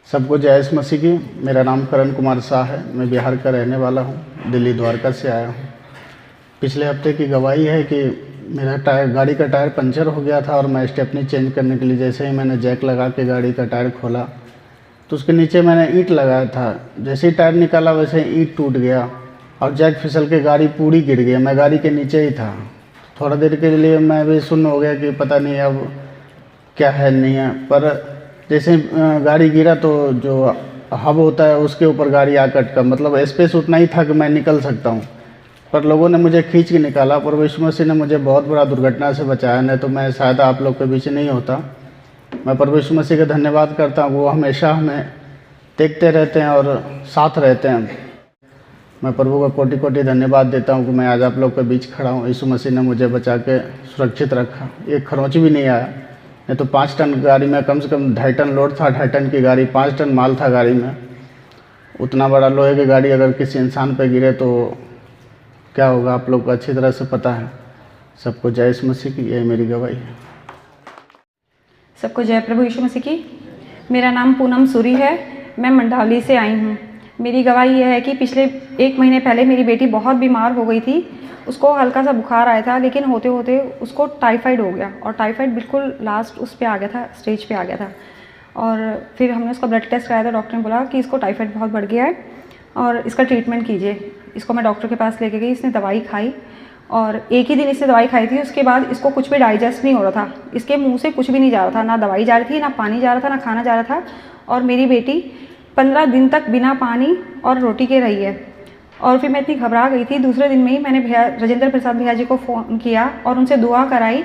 सबको जय यीशु मसीह की। मेरा नाम करण कुमार शाह है। मैं बिहार का रहने वाला हूँ, दिल्ली द्वारका से आया हूँ। पिछले हफ्ते की गवाही है कि मेरा गाड़ी का टायर पंचर हो गया था और मैं स्टेपनी चेंज करने के लिए जैसे ही मैंने जैक लगा के गाड़ी का टायर खोला तो उसके नीचे मैंने ईंट लगाया था। जैसे ही टायर निकाला वैसे ही ईंट टूट गया और जैक फिसल के गाड़ी पूरी गिर गई। मैं गाड़ी के नीचे ही था। थोड़ा देर के लिए मैं भी सुन्न हो गया कि पता नहीं अब क्या है नहीं है, पर जैसे गाड़ी गिरा तो जो हब होता है उसके ऊपर गाड़ी आ कटका, मतलब स्पेस उतना ही था कि मैं निकल सकता हूँ, पर लोगों ने मुझे खींच के निकाला। पर यीशु मसीह ने मुझे बहुत बड़ा दुर्घटना से बचाया, नहीं तो मैं शायद आप लोग के बीच नहीं होता। मैं प्रभु यीशु मसीह का धन्यवाद करता हूँ। वो हमेशा हमें देखते रहते हैं और साथ रहते हैं। मैं प्रभु का कोटि कोटि धन्यवाद देता हूँ कि मैं आज आप लोग के बीच खड़ा हूँ। यीशु मसीह ने मुझे बचा के सुरक्षित रखा। एक खरोंच भी नहीं आया, नहीं तो 5 टन गाड़ी में कम से कम 2.5 टन लोड था। 2.5 टन की गाड़ी, 5 टन माल था गाड़ी में। उतना बड़ा लोहे की गाड़ी अगर किसी इंसान पे गिरे तो क्या होगा, आप लोग को अच्छी तरह से पता है। सबको जय यीशु मसीह की, यही मेरी गवाही है। सबको जय प्रभु यीशु मसीह की। मेरा नाम पूनम सूरी है। मैं मंडावली से आई हूँ। मेरी गवाही यह है कि पिछले 1 महीने पहले मेरी बेटी बहुत बीमार हो गई थी। उसको हल्का सा बुखार आया था, लेकिन होते होते उसको टाइफाइड हो गया और टाइफाइड बिल्कुल लास्ट उस पे आ गया था, स्टेज पे आ गया था। और फिर हमने उसका ब्लड टेस्ट कराया था। डॉक्टर ने बोला कि इसको टाइफाइड बहुत बढ़ गया है और इसका ट्रीटमेंट कीजिए। इसको मैं डॉक्टर के पास लेके गई। इसने दवाई खाई और एक ही दिन इसने दवाई खाई थी। उसके बाद इसको कुछ भी डाइजेस्ट नहीं हो रहा था। इसके मुंह से कुछ भी नहीं जा रहा था, ना दवाई जा रही थी, ना पानी जा रहा था, ना खाना जा रहा था। और मेरी बेटी 15 दिन तक बिना पानी और रोटी के रही है। और फिर मैं इतनी घबरा गई थी। दूसरे दिन में ही मैंने भैया राजेंद्र प्रसाद भैया जी को फ़ोन किया और उनसे दुआ कराई।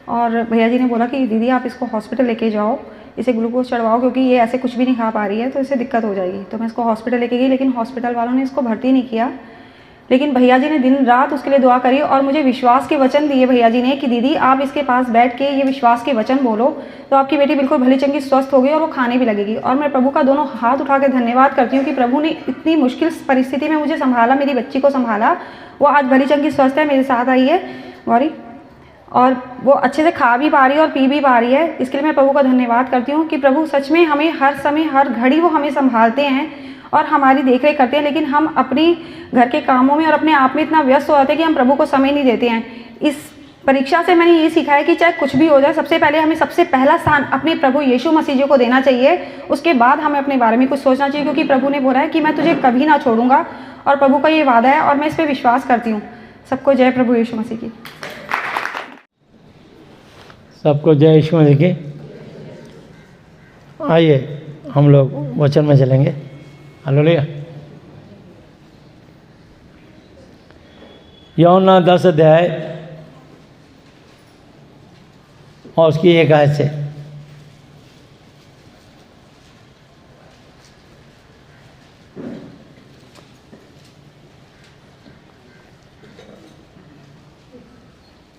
और भैया जी ने बोला कि दीदी आप इसको हॉस्पिटल लेके जाओ, इसे ग्लूकोज चढ़वाओ, क्योंकि ये ऐसे कुछ भी नहीं खा पा रही है तो इसे दिक्कत हो जाएगी। तो मैं इसको हॉस्पिटल लेके गई, लेकिन हॉस्पिटल वालों ने इसको भर्ती नहीं किया। लेकिन भैया जी ने दिन रात उसके लिए दुआ करी और मुझे विश्वास के वचन दिए भैया जी ने कि दीदी आप इसके पास बैठ के ये विश्वास के वचन बोलो तो आपकी बेटी बिल्कुल भली चंगी स्वस्थ होगी और वो खाने भी लगेगी। और मैं प्रभु का दोनों हाथ उठा के धन्यवाद करती हूँ कि प्रभु ने इतनी मुश्किल परिस्थिति में मुझे संभाला, मेरी बच्ची को संभाला। वो आज भली चंगी स्वस्थ है, मेरे साथ आई है गौरी, और वो अच्छे से खा भी पा रही है और पी भी पा रही है। इसके लिए मैं प्रभु का धन्यवाद करती हूँ कि प्रभु सच में हमें हर समय हर घड़ी वो हमें संभालते हैं और हमारी देखरेख करते हैं। लेकिन हम अपनी घर के कामों में और अपने आप में इतना व्यस्त हो जाते हैं कि हम प्रभु को समय नहीं देते हैं। इस परीक्षा से मैंने ये सीखा है कि चाहे कुछ भी हो जाए, सबसे पहले हमें सबसे पहला स्थान अपने प्रभु यीशु मसीह जी को देना चाहिए। उसके बाद हमें अपने बारे में कुछ सोचना चाहिए, क्योंकि प्रभु ने बोला है कि मैं तुझे कभी ना छोड़ूंगा और प्रभु का ये वादा है और मैं इस पर विश्वास करती हूँ। सबको जय प्रभु यीशु मसीह की। सबको जय यीशु मसीह की। आइए हम लोग वचन में चलेंगे। हालेलुया। यूहन्ना 10 अध्याय और उसकी 1 आयत से।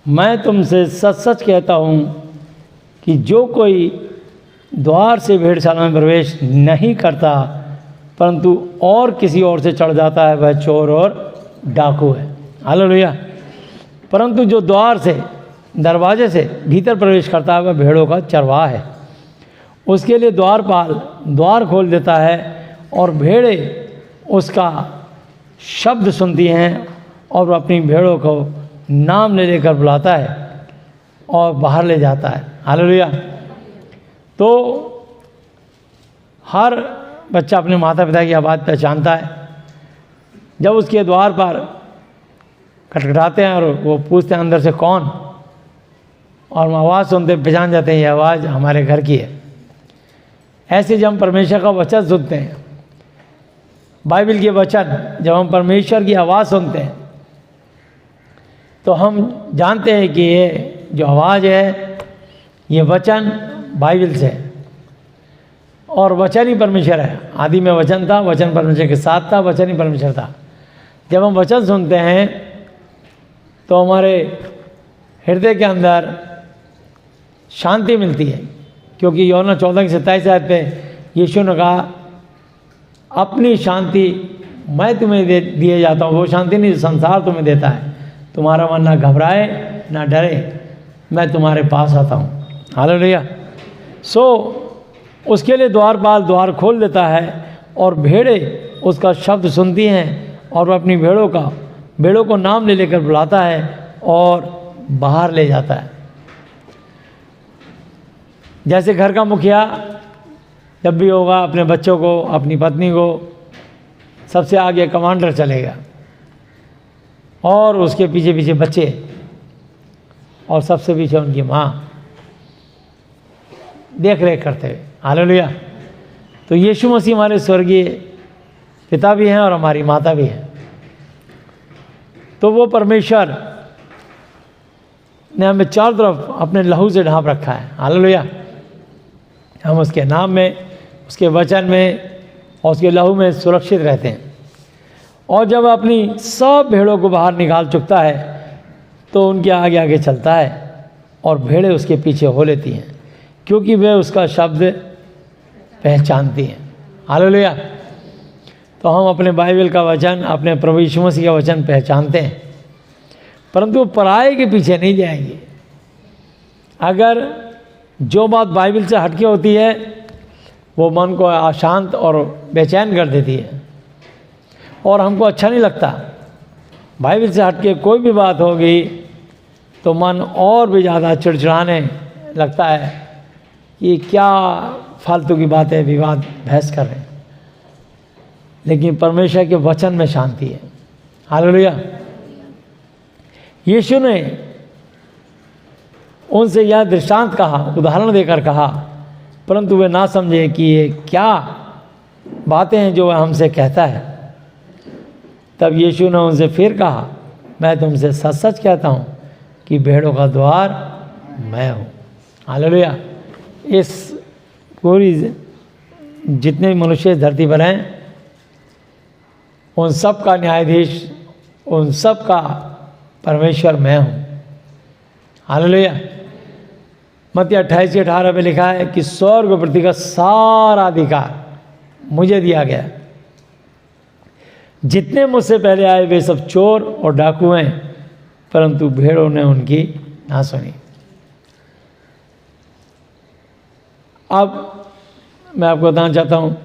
मैं तुमसे सच सच कहता हूँ कि जो कोई द्वार से भेड़शाला में प्रवेश नहीं करता परंतु और किसी और से चढ़ जाता है, वह चोर और डाकू है। हालेलुया। परंतु जो द्वार से, दरवाजे से भीतर प्रवेश करता है वह भेड़ों का चरवाहा है। उसके लिए द्वारपाल द्वार खोल देता है और भेड़ें उसका शब्द सुनती हैं और वह अपनी भेड़ों को नाम ले लेकर बुलाता है और बाहर ले जाता है। हालेलुया। तो हर बच्चा अपने माता पिता की आवाज़ पहचानता है। जब उसके द्वार पर खटखटाते हैं और वो पूछते हैं अंदर से कौन, और हम आवाज़ सुनते पहचान जाते हैं ये आवाज़ हमारे घर की है। ऐसे जब हम परमेश्वर का वचन सुनते हैं, बाइबल के वचन, जब हम परमेश्वर की आवाज़ सुनते हैं तो हम जानते हैं कि ये जो आवाज़ है ये वचन बाइबल से है और वचन ही परमेश्वर है। आदि में वचन था, वचन परमेश्वर के साथ था, वचन ही परमेश्वर था। जब हम वचन सुनते हैं तो हमारे हृदय के अंदर शांति मिलती है, क्योंकि यूहन्ना 14:27 आयत पे यीशु ने कहा अपनी शांति मैं तुम्हें दिए जाता हूँ, वो शांति नहीं संसार तुम्हें देता है। तुम्हारा मन ना घबराए ना डरे, मैं तुम्हारे पास आता हूँ। हालेलुया। सो उसके लिए द्वारपाल द्वार खोल देता है और भेड़ें उसका शब्द सुनती हैं और वह अपनी भेड़ों को नाम ले लेकर बुलाता है और बाहर ले जाता है। जैसे घर का मुखिया जब भी होगा अपने बच्चों को, अपनी पत्नी को, सबसे आगे कमांडर चलेगा और उसके पीछे पीछे बच्चे और सबसे पीछे उनकी माँ देख रेख करते हुए। हालेलुया। तो यीशु मसीह हमारे स्वर्गीय पिता भी हैं और हमारी माता भी हैं। तो वो परमेश्वर ने हमें चारों तरफ अपने लहू से ढांप रखा है। हालेलुया। हम उसके नाम में, उसके वचन में और उसके लहू में सुरक्षित रहते हैं। और जब अपनी सब भेड़ों को बाहर निकाल चुकता है तो उनके आगे आगे चलता है और भेड़ें उसके पीछे हो लेती हैं, क्योंकि वे उसका शब्द पहचानती हैं। हालेलुया। तो हम अपने बाइबल का वचन, अपने प्रभु यीशु मसीह का वचन पहचानते हैं, परंतु वो पराये के पीछे नहीं जाएंगे। अगर जो बात बाइबल से हटके होती है वो मन को अशांत और बेचैन कर देती है और हमको अच्छा नहीं लगता। बाइबल से हटके कोई भी बात होगी तो मन और भी ज़्यादा चिड़चिड़ाने लगता है कि क्या फालतू की बातें, विवाद, बहस कर रहे हैं। लेकिन परमेश्वर के वचन में शांति है। हालेलुया। यीशु ने उनसे यह दृष्टांत कहा, उदाहरण देकर कहा, परंतु वे ना समझे कि ये क्या बातें हैं जो वह हमसे कहता है। तब यीशु ने उनसे फिर कहा, मैं तुमसे सच सच कहता हूँ कि भेड़ों का द्वार मैं हूँ। हालेलुया। इस पूरी जितने भी मनुष्य इस धरती पर हैं उन सब का न्यायाधीश, उन सब का परमेश्वर मैं हूँ। हालेलुया। मत्ती 28:18 में लिखा है कि स्वर्ग और पृथ्वी का सारा अधिकार मुझे दिया गया। जितने मुझसे पहले आए वे सब चोर और डाकू हैं, परंतु भेड़ों ने उनकी ना सुनी। अब मैं आपको बताना चाहता हूँ,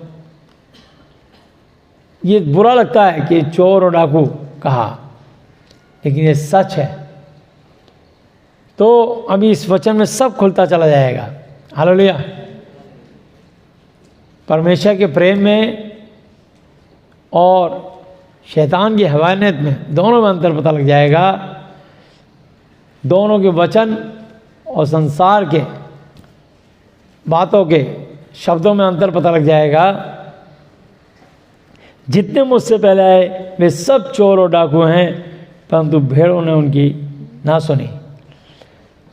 ये बुरा लगता है कि चोर और डाकू कहा, लेकिन ये सच है। तो अभी इस वचन में सब खुलता चला जाएगा। हालेलुया। परमेश्वर के प्रेम में और शैतान की हवानियत में, दोनों में अंतर पता लग जाएगा। दोनों के वचन और संसार के बातों के शब्दों में अंतर पता लग जाएगा। जितने मुझसे पहले आए वे सब चोर और डाकू हैं, परंतु भेड़ों ने उनकी ना सुनी।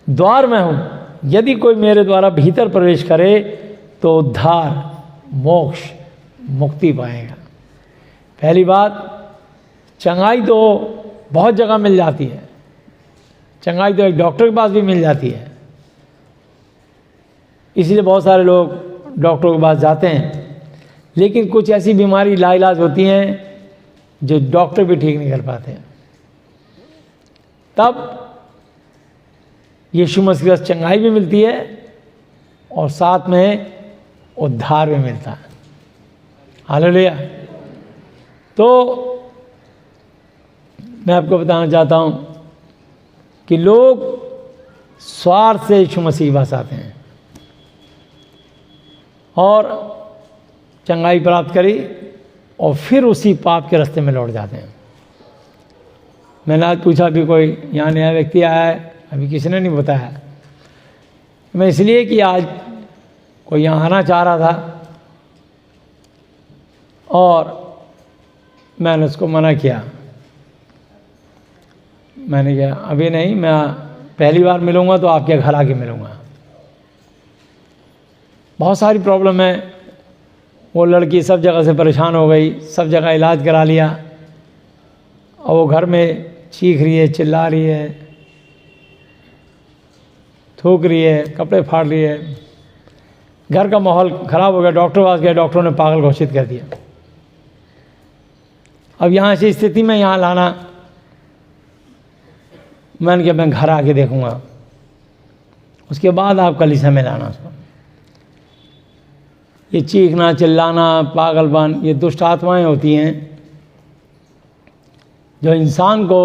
द्वार मैं हूँ, यदि कोई मेरे द्वारा भीतर प्रवेश करे तो उद्धार, मोक्ष, मुक्ति पाएगा। पहली बात, चंगाई तो बहुत जगह मिल जाती है। चंगाई तो एक डॉक्टर के पास भी मिल जाती है, इसलिए बहुत सारे लोग डॉक्टरों के पास जाते हैं। लेकिन कुछ ऐसी बीमारी लाइलाज होती हैं जो डॉक्टर भी ठीक नहीं कर पाते हैं। तब यीशु मसीह से चंगाई भी मिलती है और साथ में उद्धार भी मिलता है। हालेलुया। तो मैं आपको बताना चाहता हूँ कि लोग स्वार्थ से यीशु मसीह के पास आते हैं और चंगाई प्राप्त करी और फिर उसी पाप के रास्ते में लौट जाते हैं। मैंने आज पूछा, अभी कोई यहाँ नया व्यक्ति आया है? अभी किसी ने नहीं बताया। मैं इसलिए कि आज कोई यहाँ आना चाह रहा था और मैंने उसको मना किया। मैंने कहा अभी नहीं, मैं पहली बार मिलूँगा तो आपके घर आके मिलूँगा। बहुत सारी प्रॉब्लम है। वो लड़की सब जगह से परेशान हो गई, सब जगह इलाज करा लिया और वो घर में चीख रही है, चिल्ला रही है, थूक रही है, कपड़े फाड़ रही है। घर का माहौल ख़राब हो गया। डॉक्टर पास गया, डॉक्टरों ने पागल घोषित कर दिया। अब यहाँ से स्थिति में यहाँ लाना, मैंने कहा मैं घर आके देखूँगा, उसके बाद आप कलीसिया में लाना उसको। ये चीखना, चिल्लाना, पागलपन, ये दुष्ट आत्माएं होती हैं जो इंसान को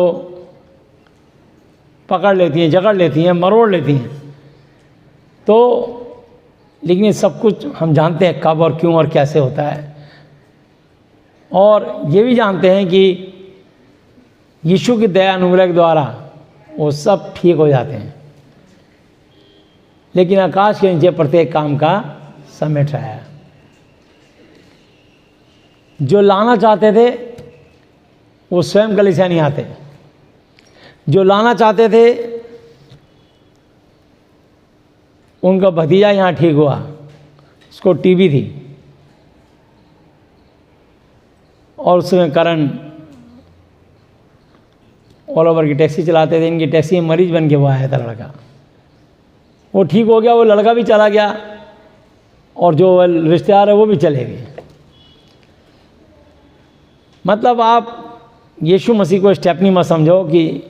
पकड़ लेती हैं, जकड़ लेती हैं, मरोड़ लेती हैं। तो लेकिन ये सब कुछ हम जानते हैं कब और क्यों और कैसे होता है, और ये भी जानते हैं कि यीशु की दया अनुग्रह के द्वारा वो सब ठीक हो जाते हैं। लेकिन आकाश के नीचे प्रत्येक काम का समेट रहा है। जो लाना चाहते थे वो स्वयं कलीसिया नहीं आते, जो लाना चाहते थे उनका भतीजा यहाँ ठीक हुआ, उसको टीबी थी और उसमें करण ऑल ओवर की टैक्सी चलाते थे। इनकी टैक्सी में मरीज बन के वो आया था लड़का, वो ठीक हो गया, वो लड़का भी चला गया और जो रिश्तेदार है वो भी चले गए। मतलब आप यीशु मसीह को स्टेपनी मत समझो कि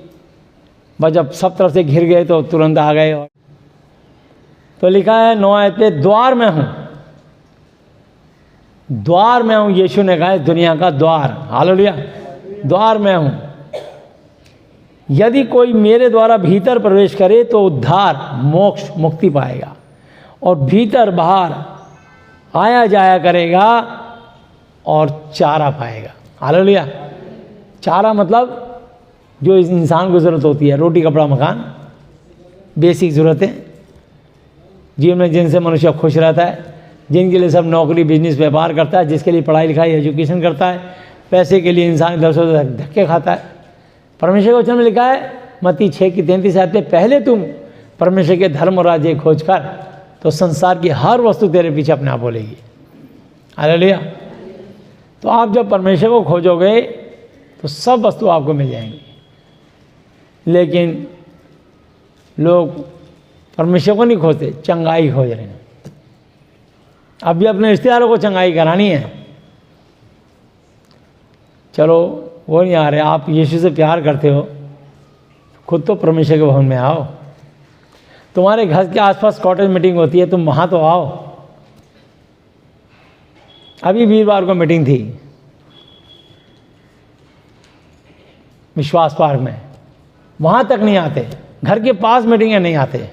बस जब सब तरफ से घिर गए तो तुरंत आ गए। और तो लिखा है 9 आयत पे, द्वार में हूँ, द्वार में हूँ। यीशु ने कहा है दुनिया का द्वार, हालेलुया, द्वार में हूँ। यदि कोई मेरे द्वारा भीतर प्रवेश करे तो उद्धार, मोक्ष, मुक्ति पाएगा और भीतर बाहर आया जाया करेगा और चारा पाएगा। हालेलुया। चारा मतलब जो इस इंसान को ज़रूरत होती है, रोटी, कपड़ा, मकान, बेसिक ज़रूरतें जीवन में, जिनसे मनुष्य खुश रहता है, जिनके लिए सब नौकरी, बिजनेस, व्यापार करता है, जिसके लिए पढ़ाई लिखाई, एजुकेशन करता है, पैसे के लिए इंसान इधर से उधर धक्के खाता है। परमेश्वर के वचन में लिखा है मत्ती 6:33 आयत पे, पहले तुम परमेश्वर के धर्म और राज्य खोज कर तो संसार की हर वस्तु तेरे पीछे अपने आप बोलेगी। हालेलुया। तो आप जब परमेश्वर को खोजोगे तो सब वस्तु आपको मिल जाएंगी। लेकिन लोग परमेश्वर को नहीं खोजते, चंगाई खोज रहे हैं। अब भी अपने रिश्तेदारों को चंगाई करानी है, चलो वो नहीं आ रहे। आप यीशु से प्यार करते हो, खुद तो परमेश्वर के भवन में आओ। तुम्हारे घर के आसपास कॉटेज मीटिंग होती है, तुम वहाँ तो आओ। अभी वीरवार को मीटिंग थी विश्वास पार्क में, वहाँ तक नहीं आते। घर के पास मीटिंग है, नहीं आते,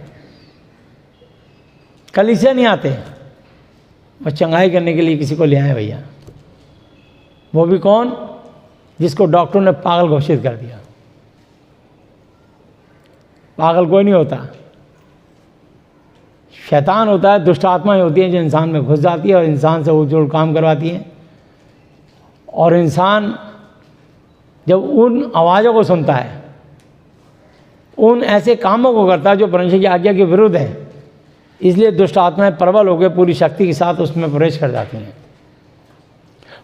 कलीसिया नहीं आते, और चंगाई करने के लिए किसी को ले आए भैया। वो भी कौन? जिसको डॉक्टर ने पागल घोषित कर दिया। पागल कोई नहीं होता, शैतान होता है, दुष्ट आत्माएं होती हैं जो इंसान में घुस जाती है और इंसान से उजड़ काम करवाती हैं। और इंसान जब उन आवाज़ों को सुनता है, उन ऐसे कामों को करता है जो परमेश्वर की आज्ञा के विरुद्ध है, इसलिए दुष्ट आत्माएं प्रबल होकर पूरी शक्ति के साथ उसमें प्रवेश कर जाती हैं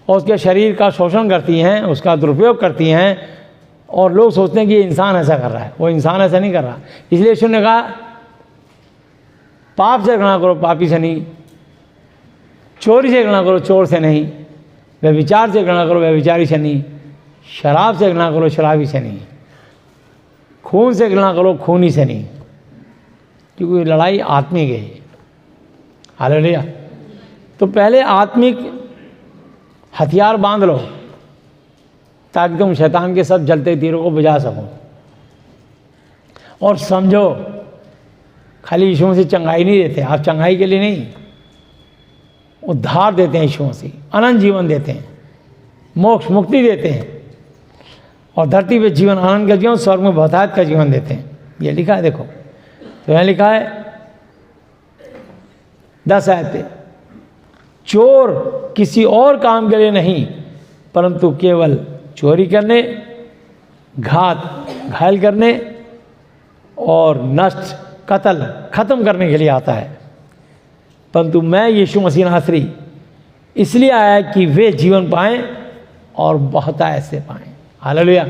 और उसके शरीर का शोषण करती हैं, उसका दुरुपयोग करती हैं। और लोग सोचते हैं कि ये इंसान ऐसा कर रहा है, वो इंसान ऐसा नहीं कर रहा। इसलिए यीशु ने कहा पाप से घृणा करो, पापी से नहीं, चोरी से घृणा करो, चोर से नहीं, व्यभिचार से घृणा करो, व्यभिचारी से नहीं, शराब से घृणा करो, शराबी से नहीं, खून से घृणा करो, खूनी से नहीं, क्योंकि लड़ाई आत्मिक है। हालेलुया। तो पहले आत्मिक हथियार बांध लो ताकि तुम शैतान के सब जलते तीरों को बुझा सको। और समझो, खाली यीशु मसीह चंगाई नहीं देते, आप चंगाई के लिए नहीं, उद्धार देते हैं। यीशु मसीह अनंत जीवन देते हैं, मोक्ष, मुक्ति देते हैं, और धरती पे जीवन, आनंद का जीवन, स्वर्ग में बहुतायत का जीवन देते हैं। ये लिखा है, देखो तो यहाँ लिखा है 10 आयत पे, चोर किसी और काम के लिए नहीं परंतु केवल चोरी करने, घायल करने और नष्ट, कत्ल, खत्म करने के लिए आता है। परंतु मैं यीशु मसीह नासरी इसलिए आया कि वे जीवन पाएं और बहुतायत से पाएं। हालेलुया।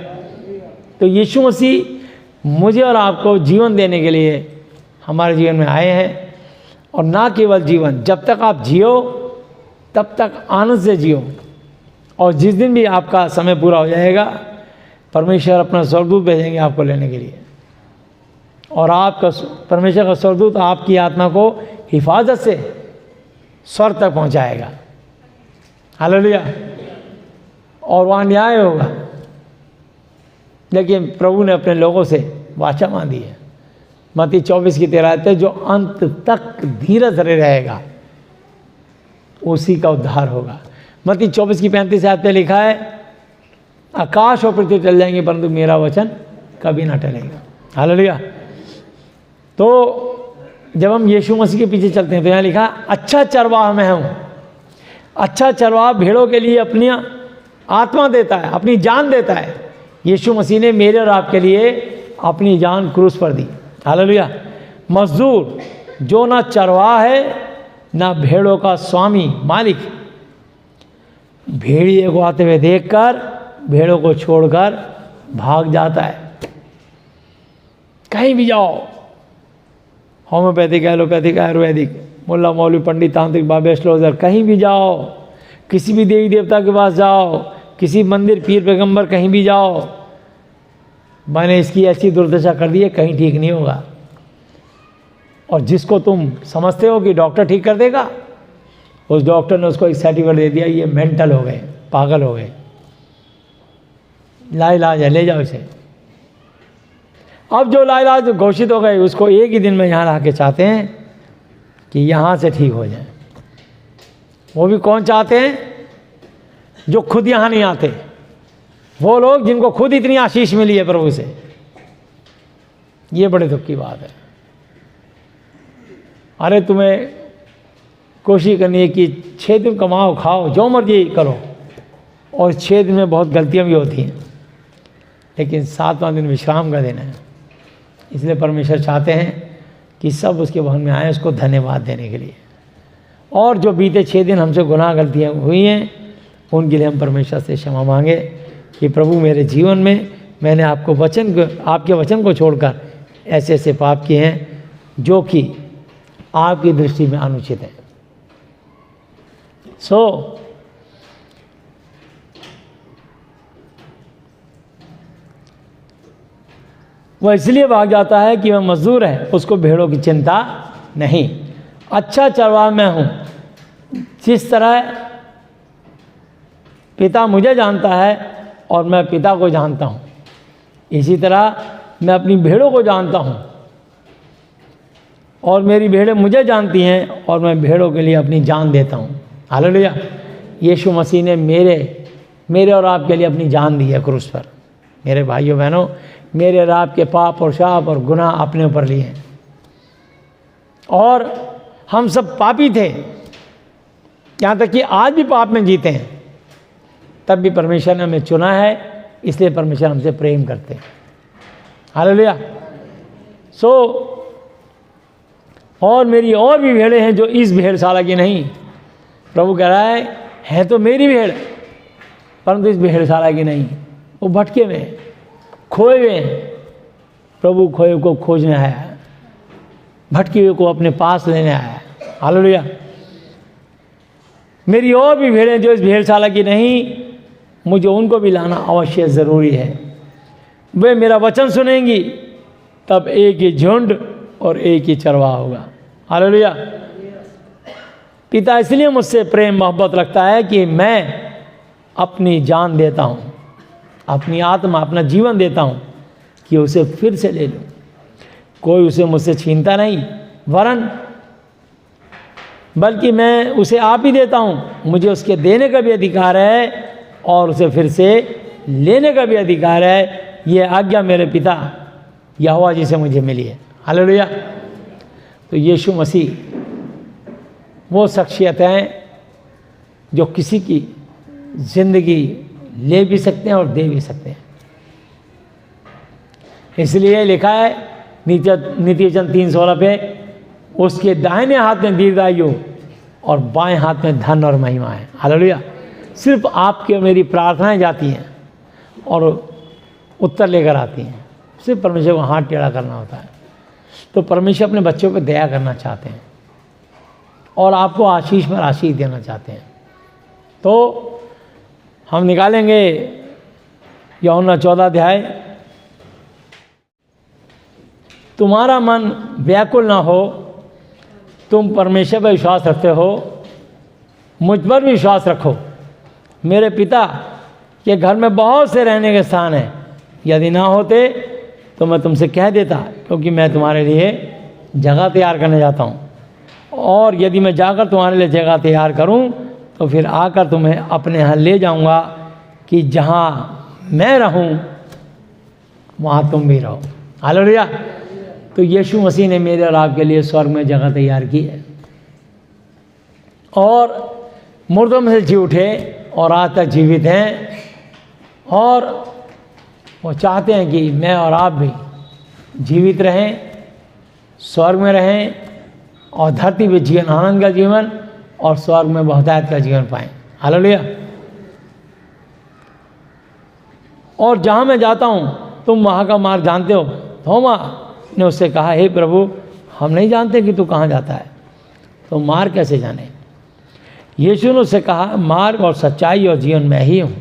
तो यीशु मसीह मुझे और आपको जीवन देने के लिए हमारे जीवन में आए हैं। और ना केवल जीवन, जब तक आप जियो तब तक आनंद से जियो, और जिस दिन भी आपका समय पूरा हो जाएगा परमेश्वर अपना स्वर्गदूत भेजेंगे आपको लेने के लिए, और आपका परमेश्वर का स्वर्गदूत आपकी आत्मा को हिफाजत से स्वर्ग तक पहुंचाएगा। हालेलुया। और वहाँ न्याय होगा। लेकिन प्रभु ने अपने लोगों से वाचा बांधी है। मत्ती 24 की 13 आयत है, जो अंत तक धीरज धरे रहेगा उसी का उद्धार होगा। मत्ती 24 की 35 आयत पे लिखा है, आकाश और पृथ्वी टल जाएंगे परंतु मेरा वचन कभी ना टलेगा। हालेलुया। तो जब हम यीशु मसीह के पीछे चलते हैं तो यहाँ लिखा, अच्छा चरवाह मैं हूँ। अच्छा चरवाह भेड़ों के लिए अपनी आत्मा देता है, अपनी जान देता है। यीशु मसीह ने मेरे और आपके लिए अपनी जान क्रूस पर दी। हालेलुया। मजदूर जो ना चरवाह है ना भेड़ों का स्वामी मालिक, भेड़िए को आते हुए देखकर भेड़ों को छोड़कर भाग जाता है। कहीं भी जाओ, होम्योपैथिक, एलोपैथिक, आयुर्वेदिक, मुल्ला मौलवी, पंडित, तांत्रिक, बाबा एस्ट्रोलॉजर, कहीं भी जाओ, किसी भी देवी देवता के पास जाओ, किसी मंदिर, पीर पैगंबर, कहीं भी जाओ, मैंने इसकी ऐसी दुर्दशा कर दी है, कहीं ठीक नहीं होगा। और जिसको तुम समझते हो कि डॉक्टर ठीक कर देगा, उस डॉक्टर ने उसको एक सर्टिफिकेट दे दिया, ये मेंटल हो गए, पागल हो गए, लाइलाज है, ले जाओ इसे। अब जो लाइलाज घोषित हो गए उसको एक ही दिन में यहाँ ला के चाहते हैं कि यहाँ से ठीक हो जाए। वो भी कौन चाहते हैं? जो खुद यहाँ नहीं आते, वो लोग जिनको खुद इतनी आशीष मिली है प्रभु से। ये बड़े दुख की बात है। अरे तुम्हें कोशिश करनी है कि 6 दिन कमाओ, खाओ, जो मर्जी करो, और 6 दिन में बहुत गलतियाँ भी होती हैं, लेकिन 7वां दिन विश्राम का दिन है। इसलिए परमेश्वर चाहते हैं कि सब उसके भवन में आए उसको धन्यवाद देने के लिए। और जो बीते 6 दिन हमसे गुनाह गलतियाँ हुई हैं उनके लिए हम परमेश्वर से क्षमा मांगे कि प्रभु मेरे जीवन में मैंने आपके वचन को छोड़कर ऐसे ऐसे पाप किए हैं जो कि आपकी दृष्टि में अनुचित है। वह इसलिए भाग जाता है कि वह मजदूर है, उसको भेड़ों की चिंता नहीं। अच्छा चरवाहा मैं हूँ। जिस तरह पिता मुझे जानता है और मैं पिता को जानता हूँ, इसी तरह मैं अपनी भेड़ों को जानता हूँ और मेरी भेड़ें मुझे जानती हैं और मैं भेड़ों के लिए अपनी जान देता हूँ। हालेलुया। यीशु मसीह ने मेरे और आपके लिए अपनी जान दी है क्रूस पर। मेरे भाइयों बहनों, मेरे और आपके पाप और शाप और गुनाह अपने ऊपर लिए हैं। और हम सब पापी थे, यहाँ तक कि आज भी पाप में जीते हैं, तब भी परमेश्वर ने हमें चुना है, इसलिए परमेश्वर हमसे प्रेम करते हैं। हालेलुया। और मेरी और भी भेड़ें हैं जो इस भेड़शाला की नहीं। प्रभु कह रहा है तो मेरी भेड़, परंतु इस भेड़शाला की नहीं। वो भटके में, खोए हुए हैं। प्रभु खोए को खोजने आया है, भटके हुए को अपने पास लेने आया है। हालेलुया। मेरी और भी भेड़ें जो इस भेड़शाला की नहीं, मुझे उनको भी लाना अवश्य ज़रूरी है। वे मेरा वचन सुनेंगी, तब एक ही झुंड और एक ही चरवाहा होगा। हालेलुया। पिता इसलिए मुझसे प्रेम मोहब्बत रखता है कि मैं अपनी जान देता हूँ, अपनी आत्मा, अपना जीवन देता हूँ कि उसे फिर से ले लूँ। कोई उसे मुझसे छीनता नहीं, वरन बल्कि मैं उसे आप ही देता हूँ। मुझे उसके देने का भी अधिकार है और उसे फिर से लेने का भी अधिकार है। ये आज्ञा मेरे पिता यहोवा जी से मुझे मिली है। हालेलुया। तो यीशु मसीह वो शख्सियत हैं जो किसी की ज़िंदगी ले भी सकते हैं और दे भी सकते हैं। इसलिए लिखा है नीति वचन 3:16 पे, उसके दाहिने हाथ में दीर्घायु और बाएं हाथ में धन और महिमा है। हालेलुया। सिर्फ आपकी और मेरी प्रार्थनाएं जाती हैं और उत्तर लेकर आती हैं। सिर्फ परमेश्वर को हाथ टेढ़ा करना होता है। तो परमेश्वर अपने बच्चों पर दया करना चाहते हैं और आपको आशीष पर आशीष देना चाहते हैं। तो हम निकालेंगे यूहन्ना 14 अध्याय। तुम्हारा मन व्याकुल ना हो, तुम परमेश्वर पर विश्वास रखते हो, मुझ पर भी विश्वास रखो। मेरे पिता के घर में बहुत से रहने के स्थान हैं, यदि ना होते तो मैं तुमसे कह देता, क्योंकि मैं तुम्हारे लिए जगह तैयार करने जाता हूँ। और यदि मैं जाकर तुम्हारे लिए जगह तैयार करूँ तो फिर आकर तुम्हें अपने यहाँ ले जाऊँगा, कि जहाँ मैं रहूँ वहाँ तुम भी रहो। हालेलुया। तो यीशु मसीह ने मेरे और आपके लिए स्वर्ग में जगह तैयार की है, और मुर्दों में से जी उठे और आज तक जीवित हैं, और वो चाहते हैं कि मैं और आप भी जीवित रहें, स्वर्ग में रहें, और धरती पे जीवन, आनंद का जीवन, और स्वर्ग में बहुतायत का जीवन पाएं। हालेलुया। और जहाँ मैं जाता हूँ तुम वहाँ का मार्ग जानते हो। थोमा ने उससे कहा, हे प्रभु, हम नहीं जानते कि तू कहाँ जाता है, तो मार्ग कैसे जाने? यीशु ने उससे कहा, मार्ग और सच्चाई और जीवन मैं ही हूँ,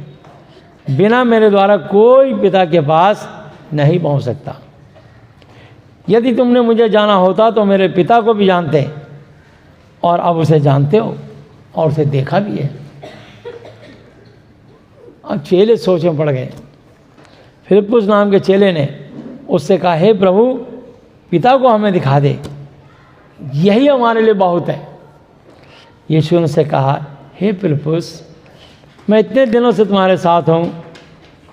बिना मेरे द्वारा कोई पिता के पास नहीं पहुँच सकता। यदि तुमने मुझे जाना होता तो मेरे पिता को भी जानते, और अब उसे जानते हो और उसे देखा भी है। अब चेले सोच में पड़ गए। फिलिप्पुस नाम के चेले ने उससे कहा, हे प्रभु, पिता को हमें दिखा दे, यही हमारे लिए बहुत है। यीशु ने उससे कहा, हे फिलिप्पुस, मैं इतने दिनों से तुम्हारे साथ हूँ,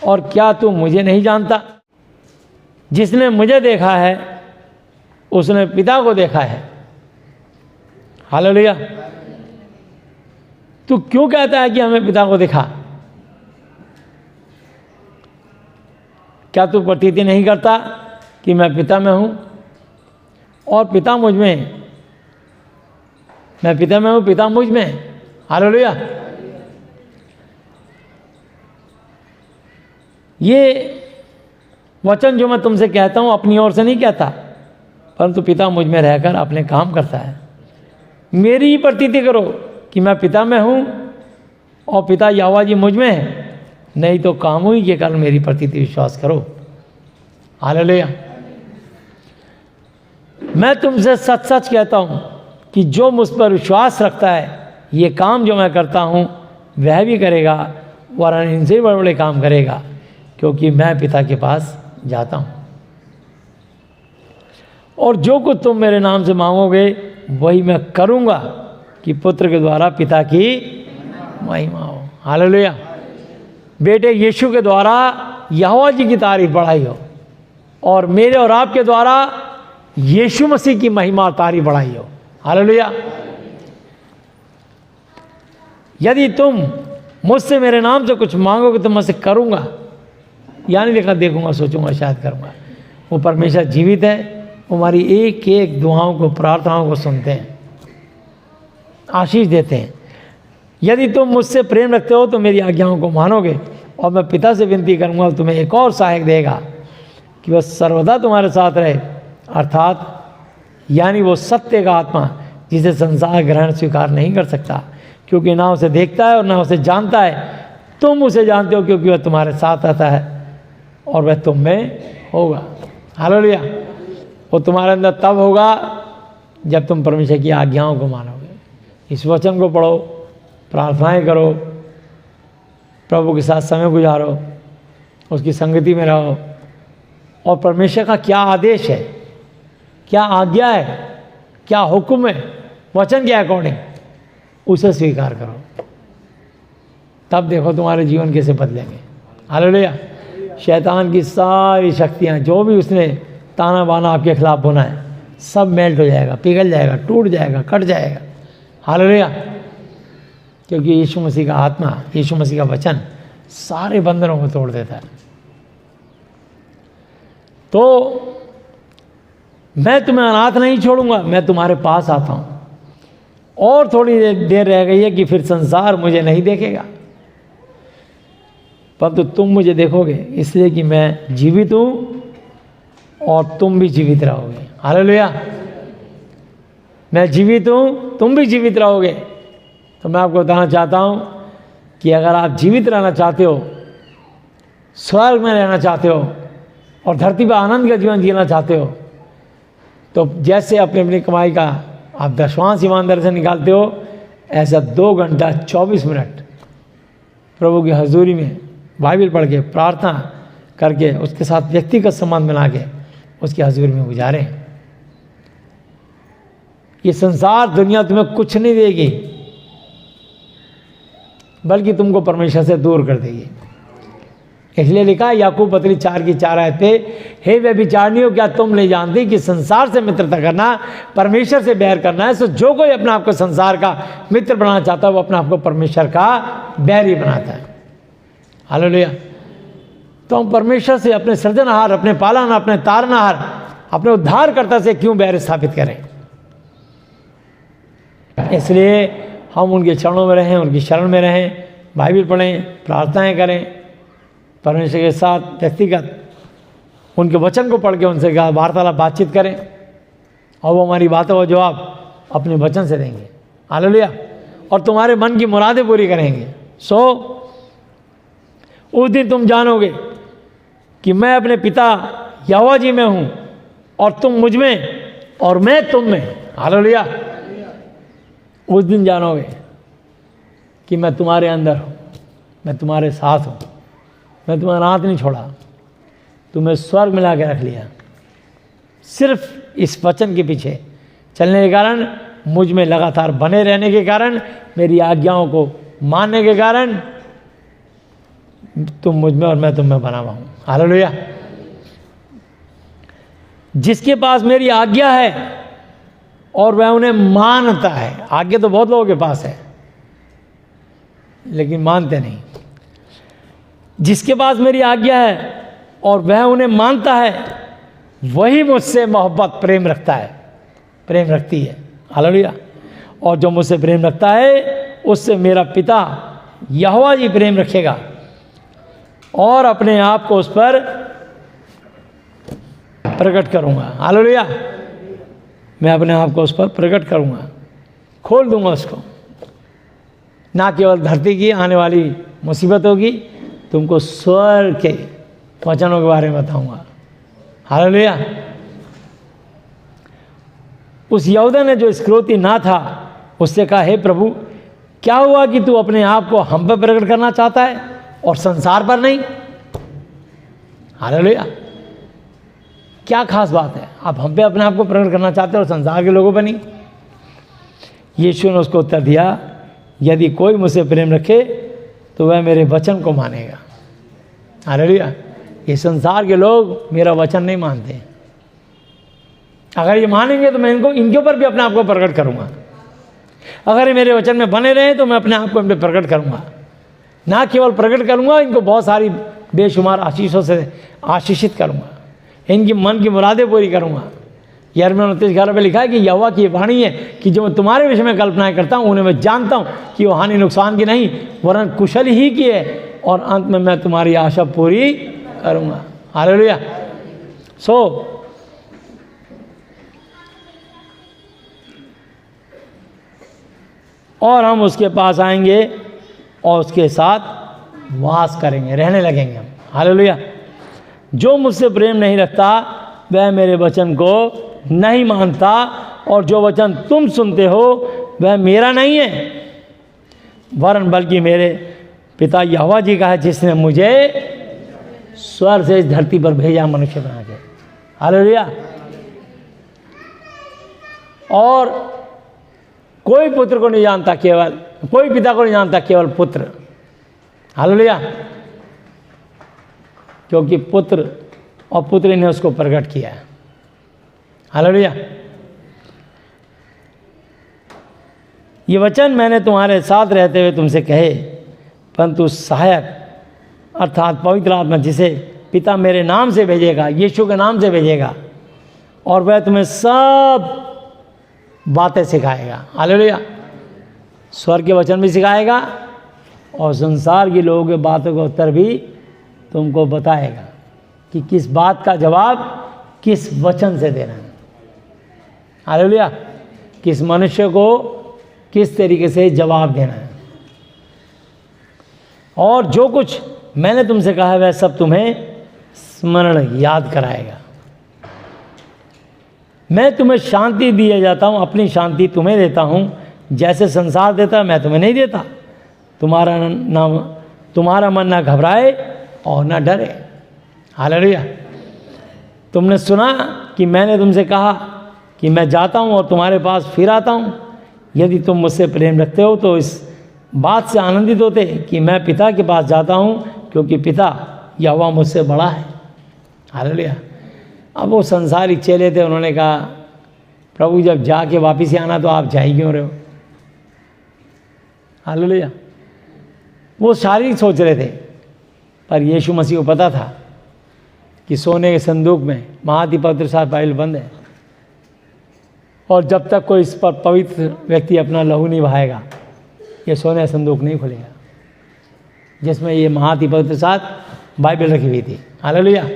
और क्या तू मुझे नहीं जानता? जिसने मुझे देखा है उसने पिता को देखा है। हालेलुया। तू क्यों कहता है कि हमें पिता को दिखा? क्या तू प्रतीति नहीं करता कि मैं पिता में हूँ और पिता मुझ में? मैं पिता में हूँ, पिता मुझ में। हालेलुया। ये वचन जो मैं तुमसे कहता हूँ अपनी ओर से नहीं कहता, परंतु पिता मुझ में रहकर अपने काम करता है। मेरी ही प्रतीति करो कि मैं पिता में हूँ और पिता यहोवा जी मुझ में है, नहीं तो कामों ही के कारण मेरी प्रतीति विश्वास करो। हालेलुया। मैं तुमसे सच सच कहता हूँ कि जो मुझ पर विश्वास रखता है, ये काम जो मैं करता हूँ वह भी करेगा, वरन इनसे भी बड़े बड़े काम करेगा, क्योंकि मैं पिता के पास जाता हूँ। और जो कुछ तुम मेरे नाम से मांगोगे वही मैं करूँगा, कि पुत्र के द्वारा पिता की महिमा हो। हालेलुया। बेटे यीशु के द्वारा यहोवा जी की तारीफ बढ़ाई हो, और मेरे और आपके द्वारा यीशु मसीह की महिमा और तारीफ बढ़ाई हो। हालेलुया। यदि तुम मुझसे मेरे नाम से कुछ मांगोगे तो मैं उसे करूँगा, यानी लिखा देखूंगा, सोचूंगा, शायद करूँगा। वो परमेश्वर जीवित है, हमारी एक एक दुआओं को, प्रार्थनाओं को सुनते हैं, आशीष देते हैं। यदि तुम मुझसे प्रेम रखते हो तो मेरी आज्ञाओं को मानोगे, और मैं पिता से विनती करूँगा, तुम्हें एक और सहायक देगा कि वह सर्वदा तुम्हारे साथ रहे, अर्थात यानी वो सत्य का आत्मा, जिसे संसार ग्रहण स्वीकार नहीं कर सकता, क्योंकि ना उसे देखता है और ना उसे जानता है। तुम उसे जानते हो क्योंकि वह तुम्हारे साथ रहता है और वह तुम में होगा। हालेलुया। वो तुम्हारे अंदर तब होगा जब तुम परमेश्वर की आज्ञाओं को मानोगे। इस वचन को पढ़ो, प्रार्थनाएं करो, प्रभु के साथ समय गुजारो, उसकी संगति में रहो, और परमेश्वर का क्या आदेश है, क्या आज्ञा है, क्या हुक्म है, वचन के अकॉर्डिंग उसे स्वीकार करो। तब देखो तुम्हारे जीवन कैसे बदलेंगे। हालेलुया। शैतान की सारी शक्तियाँ, जो भी उसने ताना बाना आपके खिलाफ बुना है, सब मेल्ट हो जाएगा, पिघल जाएगा, टूट जाएगा, कट जाएगा। हालेलुया। क्योंकि यीशु मसीह का आत्मा, यीशु मसीह का वचन सारे बंधनों को तोड़ देता है। तो मैं तुम्हें अनाथ नहीं छोड़ूंगा, मैं तुम्हारे पास आता हूँ। और थोड़ी देर रह गई है कि फिर संसार मुझे नहीं देखेगा, परंतु तुम मुझे देखोगे, इसलिए कि मैं जीवित हूँ और तुम भी जीवित रहोगे। हालेलुया। मैं जीवित हूँ, तुम भी जीवित रहोगे। तो मैं आपको बताना चाहता हूँ कि अगर आप जीवित रहना चाहते हो, स्वर्ग में रहना चाहते हो और धरती पर आनंद का जीवन जीना चाहते हो, तो जैसे अपनी अपनी कमाई का आप दशवांश ईमानदारी से निकालते हो, ऐसा 2 घंटा 24 मिनट प्रभु की हजूरी में बाइबल पढ़ के प्रार्थना करके उसके साथ व्यक्तिगत संबंध बना के उसकी हजूरी में गुजारें। ये संसार दुनिया तुम्हें कुछ नहीं देगी, बल्कि तुमको परमेश्वर से दूर कर देगी। इसलिए लिखा है याकूब पत्री 4:4 आयत पे, हे व्यभिचारिणियों, क्या तुम नहीं जानती कि संसार से मित्रता करना परमेश्वर से बैर करना है। सो जो कोई अपने आप को संसार का मित्र बनाना चाहता है वो अपने आप को परमेश्वर का बैरी बनाता है। हालेलुया। तो हम परमेश्वर से, अपने सृजनहार, अपने पालनहार, अपने तारनहार, अपने उद्धारकर्ता से क्यों बैर स्थापित करें। इसलिए हम उनके चरणों में रहें, उनकी शरण में रहें, बाइबल पढ़ें, प्रार्थनाएं करें, परमेश्वर के साथ व्यक्तिगत उनके वचन को पढ़ के उनसे वार्तालाप बातचीत करें और वो हमारी बातों का जवाब अपने वचन से देंगे। हालेलुया। और तुम्हारे मन की मुरादें पूरी करेंगे। सो उस दिन तुम जानोगे कि मैं अपने पिता यहोवा जी में हूँ और तुम मुझ में और मैं तुम में। हालेलुया। उस दिन जानोगे कि मैं तुम्हारे अंदर हूँ, मैं तुम्हारे साथ हूँ, मैं तुम्हारा हाथ नहीं छोड़ा, तुम्हें स्वर्ग मिला के रख लिया। सिर्फ इस वचन के पीछे चलने के कारण, मुझ में लगातार बने रहने के कारण, मेरी आज्ञाओं को मानने के कारण तुम मुझ में और मैं तुम में बना हुआ हूँ। हालेलुया। जिसके पास मेरी आज्ञा है और वह उन्हें मानता है। आज्ञा तो बहुत लोगों के पास है लेकिन मानते नहीं। जिसके पास मेरी आज्ञा है और वह उन्हें मानता है, वही मुझसे मोहब्बत प्रेम रखता है, प्रेम रखती है। हालेलुया। और जो मुझसे प्रेम रखता है उससे मेरा पिता यहोवा जी प्रेम रखेगा और अपने आप को उस पर प्रकट करूंगा। हालेलुया। मैं अपने आप को उस पर प्रकट करूंगा, खोल दूंगा उसको। ना केवल धरती की आने वाली मुसीबतों की, तुमको स्वर्ग के वचनों के बारे में बताऊंगा। हालेलुया। उस यहूदा ने जो इस्करियोती ना था उससे कहा, हे प्रभु, क्या हुआ कि तू अपने आप को हम पर प्रकट करना चाहता है और संसार पर नहीं। हालेलुया। क्या खास बात है, आप हम पे अपने आप को प्रकट करना चाहते हो और संसार के लोगों पर नहीं। यीशु ने उसको उत्तर दिया, यदि कोई मुझसे प्रेम रखे तो वह मेरे वचन को मानेगा। हालेलुया। ये संसार के लोग मेरा वचन नहीं मानते। अगर ये मानेंगे तो मैं इनके ऊपर भी अपने आप को प्रकट करूंगा। अगर ये मेरे वचन में बने रहे तो मैं अपने आप को इन पर प्रकट करूंगा। ना केवल प्रकट करूंगा, इनको बहुत सारी बेशुमार आशीषों से आशीषित करूंगा, इनकी मन की मुरादें पूरी करूंगा। यिर्मयाह 29:11 पे लिखा है कि यहोवा की वाणी है कि जो मैं तुम्हारे विषय में कल्पनाएं करता हूँ उन्हें मैं जानता हूँ कि वो हानि नुकसान की नहीं वरन कुशल ही की है, और अंत में मैं तुम्हारी आशा पूरी करूंगा। हालेलुया। सो और हम उसके पास आएंगे और उसके साथ वास करेंगे, रहने लगेंगे हम। हालेलुया। जो मुझसे प्रेम नहीं रखता वह मेरे वचन को नहीं मानता, और जो वचन तुम सुनते हो वह मेरा नहीं है वरन बल्कि मेरे पिता यहोवा जी का है, जिसने मुझे स्वर्ग से इस धरती पर भेजा मनुष्य बना के। हालेलुया। और कोई पुत्र को नहीं जानता, केवल कोई पिता को नहीं जानता, केवल पुत्र। हालेलुया। क्योंकि पुत्र और पुत्री ने उसको प्रकट किया है। हालेलुया। ये वचन मैंने तुम्हारे साथ रहते हुए तुमसे कहे, परंतु सहायक अर्थात पवित्र आत्मा जिसे पिता मेरे नाम से भेजेगा, यीशु के नाम से भेजेगा, और वह तुम्हें सब बातें सिखाएगा। हालेलुया। स्वर्ग के वचन भी सिखाएगा और संसार के लोगों के बातों का उत्तर भी तुमको बताएगा कि किस बात का जवाब किस वचन से देना है। हालेलुया। किस मनुष्य को किस तरीके से जवाब देना है। और जो कुछ मैंने तुमसे कहा है वह सब तुम्हें स्मरण याद कराएगा। मैं तुम्हें शांति दिए जाता हूँ, अपनी शांति तुम्हें देता हूँ। जैसे संसार देता मैं तुम्हें नहीं देता। तुम्हारा मन ना घबराए और ना डरे। हालेलुया। तुमने सुना कि मैंने तुमसे कहा कि मैं जाता हूँ और तुम्हारे पास फिर आता हूँ। यदि तुम मुझसे प्रेम रखते हो तो इस बात से आनंदित होते कि मैं पिता के पास जाता हूँ, क्योंकि पिता यहोवा मुझसे बड़ा है। हालेलुया। अब वो संसारी चेले थे, उन्होंने कहा प्रभु जब जाके वापिस ही आना तो आप जा ही क्यों रहे हो। हालेलुया। वो शारीरिक सोच रहे थे, पर यीशु मसीह को पता था कि सोने के संदूक में महाधिपत्र साथ बाइबल बंद है, और जब तक कोई इस पर पवित्र व्यक्ति अपना लहू नहीं बहाएगा ये सोने का संदूक नहीं खुलेगा, जिसमें ये महाधिपत्र साथ बाइबल रखी हुई थी। हालेलुया।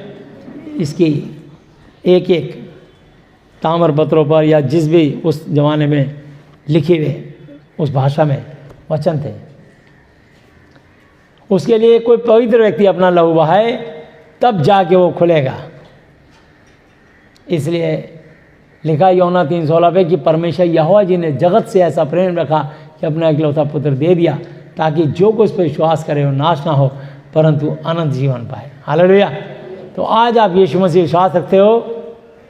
इसकी एक एक ताम्र पत्रों पर या जिस भी उस ज़माने में लिखे हुए उस भाषा में वचन थे, उसके लिए कोई पवित्र व्यक्ति अपना लहू बहाए तब जाके वो खुलेगा। इसलिए लिखा यूहन्ना 3:16 पे कि परमेश्वर यहोवा जी ने जगत से ऐसा प्रेम रखा कि अपना इकलौता पुत्र दे दिया, ताकि जो कुछ पर विश्वास करे वो नाश ना हो परंतु अनंत जीवन पाए। हालेलुया। तो आज आप यीशु मसीह विश्वास रखते हो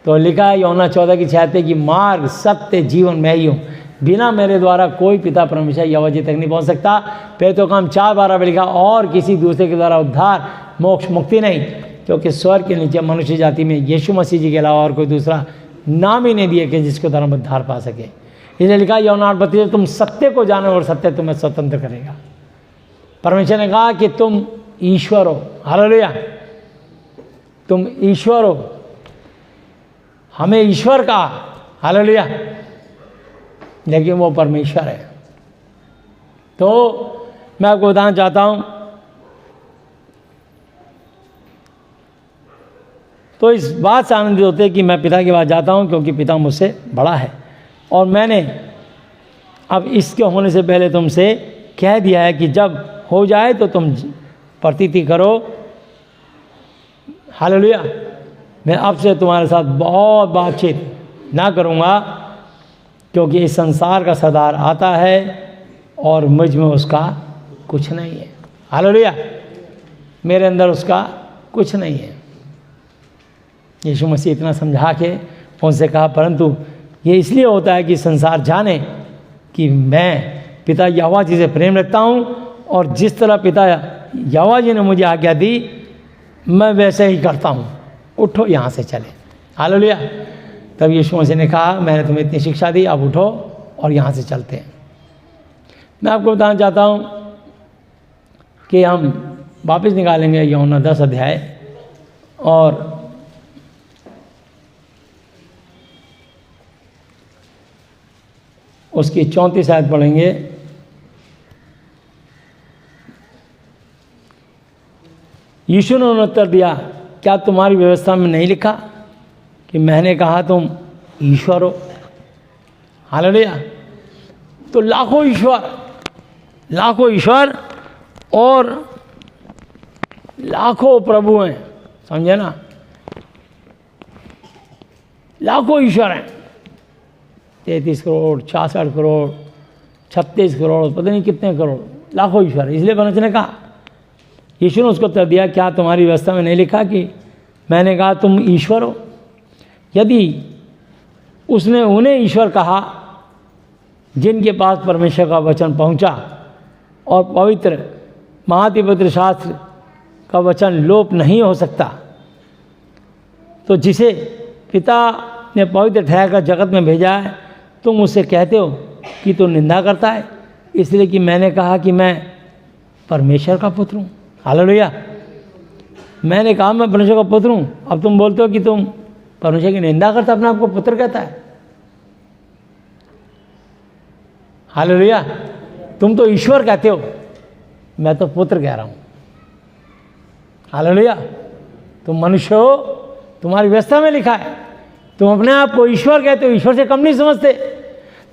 तो लिखा है यूहन्ना 14:6 पे कि मार्ग सत्य जीवन मैं ही हूँ, बिना मेरे द्वारा कोई पिता परमेश्वर यहोवा जी तक नहीं पहुँच सकता। पेतोकम 4:12 पे लिखा और किसी दूसरे के द्वारा उद्धार मोक्ष मुक्ति नहीं, क्योंकि स्वर्ग के नीचे मनुष्य जाति में यीशु मसीह जी के अलावा और कोई दूसरा नाम ही नहीं दिए कि जिसको द्वारा उद्धार पा सके। इसलिए लिखा यूहन्ना 8:32 तुम सत्य को जानो और सत्य तुम्हें स्वतंत्र करेगा। परमेश्वर ने कहा कि तुम ईश्वर हो। हालेलुया। तुम ईश्वर हो, हमें ईश्वर कहा। हालेलुया। लेकिन वो परमेश्वर है। तो मैं आपको बताना चाहता हूँ, तो इस बात से आनंदित होते कि मैं पिता के पास जाता हूँ क्योंकि पिता मुझसे बड़ा है, और मैंने अब इसके होने से पहले तुमसे कह दिया है कि जब हो जाए तो तुम प्रतीति करो। हालेलुया। मैं अब से तुम्हारे साथ बहुत बातचीत ना करूँगा, क्योंकि इस संसार का सरदार आता है और मुझ में उसका कुछ नहीं है। हालेलुया। मेरे अंदर उसका कुछ नहीं है। यीशु मसीह इतना समझा के उनसे कहा, परंतु ये इसलिए होता है कि संसार जाने कि मैं पिता यहोवा जी से प्रेम रखता हूँ, और जिस तरह पिता यहोवा जी ने मुझे आज्ञा दी मैं वैसे ही करता हूँ। उठो यहाँ से चले। हालेलुया। तब यीशु मसीह ने कहा मैंने तुम्हें इतनी शिक्षा दी, अब उठो और यहाँ से चलते हैं। मैं आपको बताना चाहता हूँ कि हम वापस निकालेंगे यूहन्ना 10 अध्याय और उसकी 34 आयत पढ़ेंगे। यीशु ने उत्तर दिया, क्या तुम्हारी व्यवस्था में नहीं लिखा कि मैंने कहा तुम ईश्वर हो। हालेलुया। तो लाखों ईश्वर और लाखों प्रभु हैं, समझे ना। लाखों ईश्वर हैं, 33 करोड़ 66 करोड़ 36 करोड़ पता नहीं कितने करोड़, लाखों ईश्वर। इसलिए परमेश्वर ने कहा, यीशु ने उसको उत्तर दिया, क्या तुम्हारी व्यवस्था में नहीं लिखा कि मैंने कहा तुम ईश्वर हो। यदि उसने उन्हें ईश्वर कहा जिनके पास परमेश्वर का वचन पहुंचा और पवित्र महाधिपत्र शास्त्र का वचन लोप नहीं हो सकता, तो जिसे पिता ने पवित्र ठहराकर जगत में भेजा है तुम उससे कहते हो कि तो निंदा करता है, इसलिए कि मैंने कहा कि मैं परमेश्वर का पुत्र हूँ। हालेलुया। मैंने कहा मैं परमेश्वर का पुत्र हूँ, अब तुम बोलते हो कि तुम परमेश्वर की निंदा करता, अपने आप को पुत्र कहता है। हालेलुया। तुम तो ईश्वर कहते हो, मैं तो पुत्र कह रहा हूँ। हालेलुया। तुम मनुष्य हो, तुम्हारी व्यवस्था में लिखा है, तुम अपने आप को ईश्वर कहते हो, ईश्वर से कम नहीं समझते।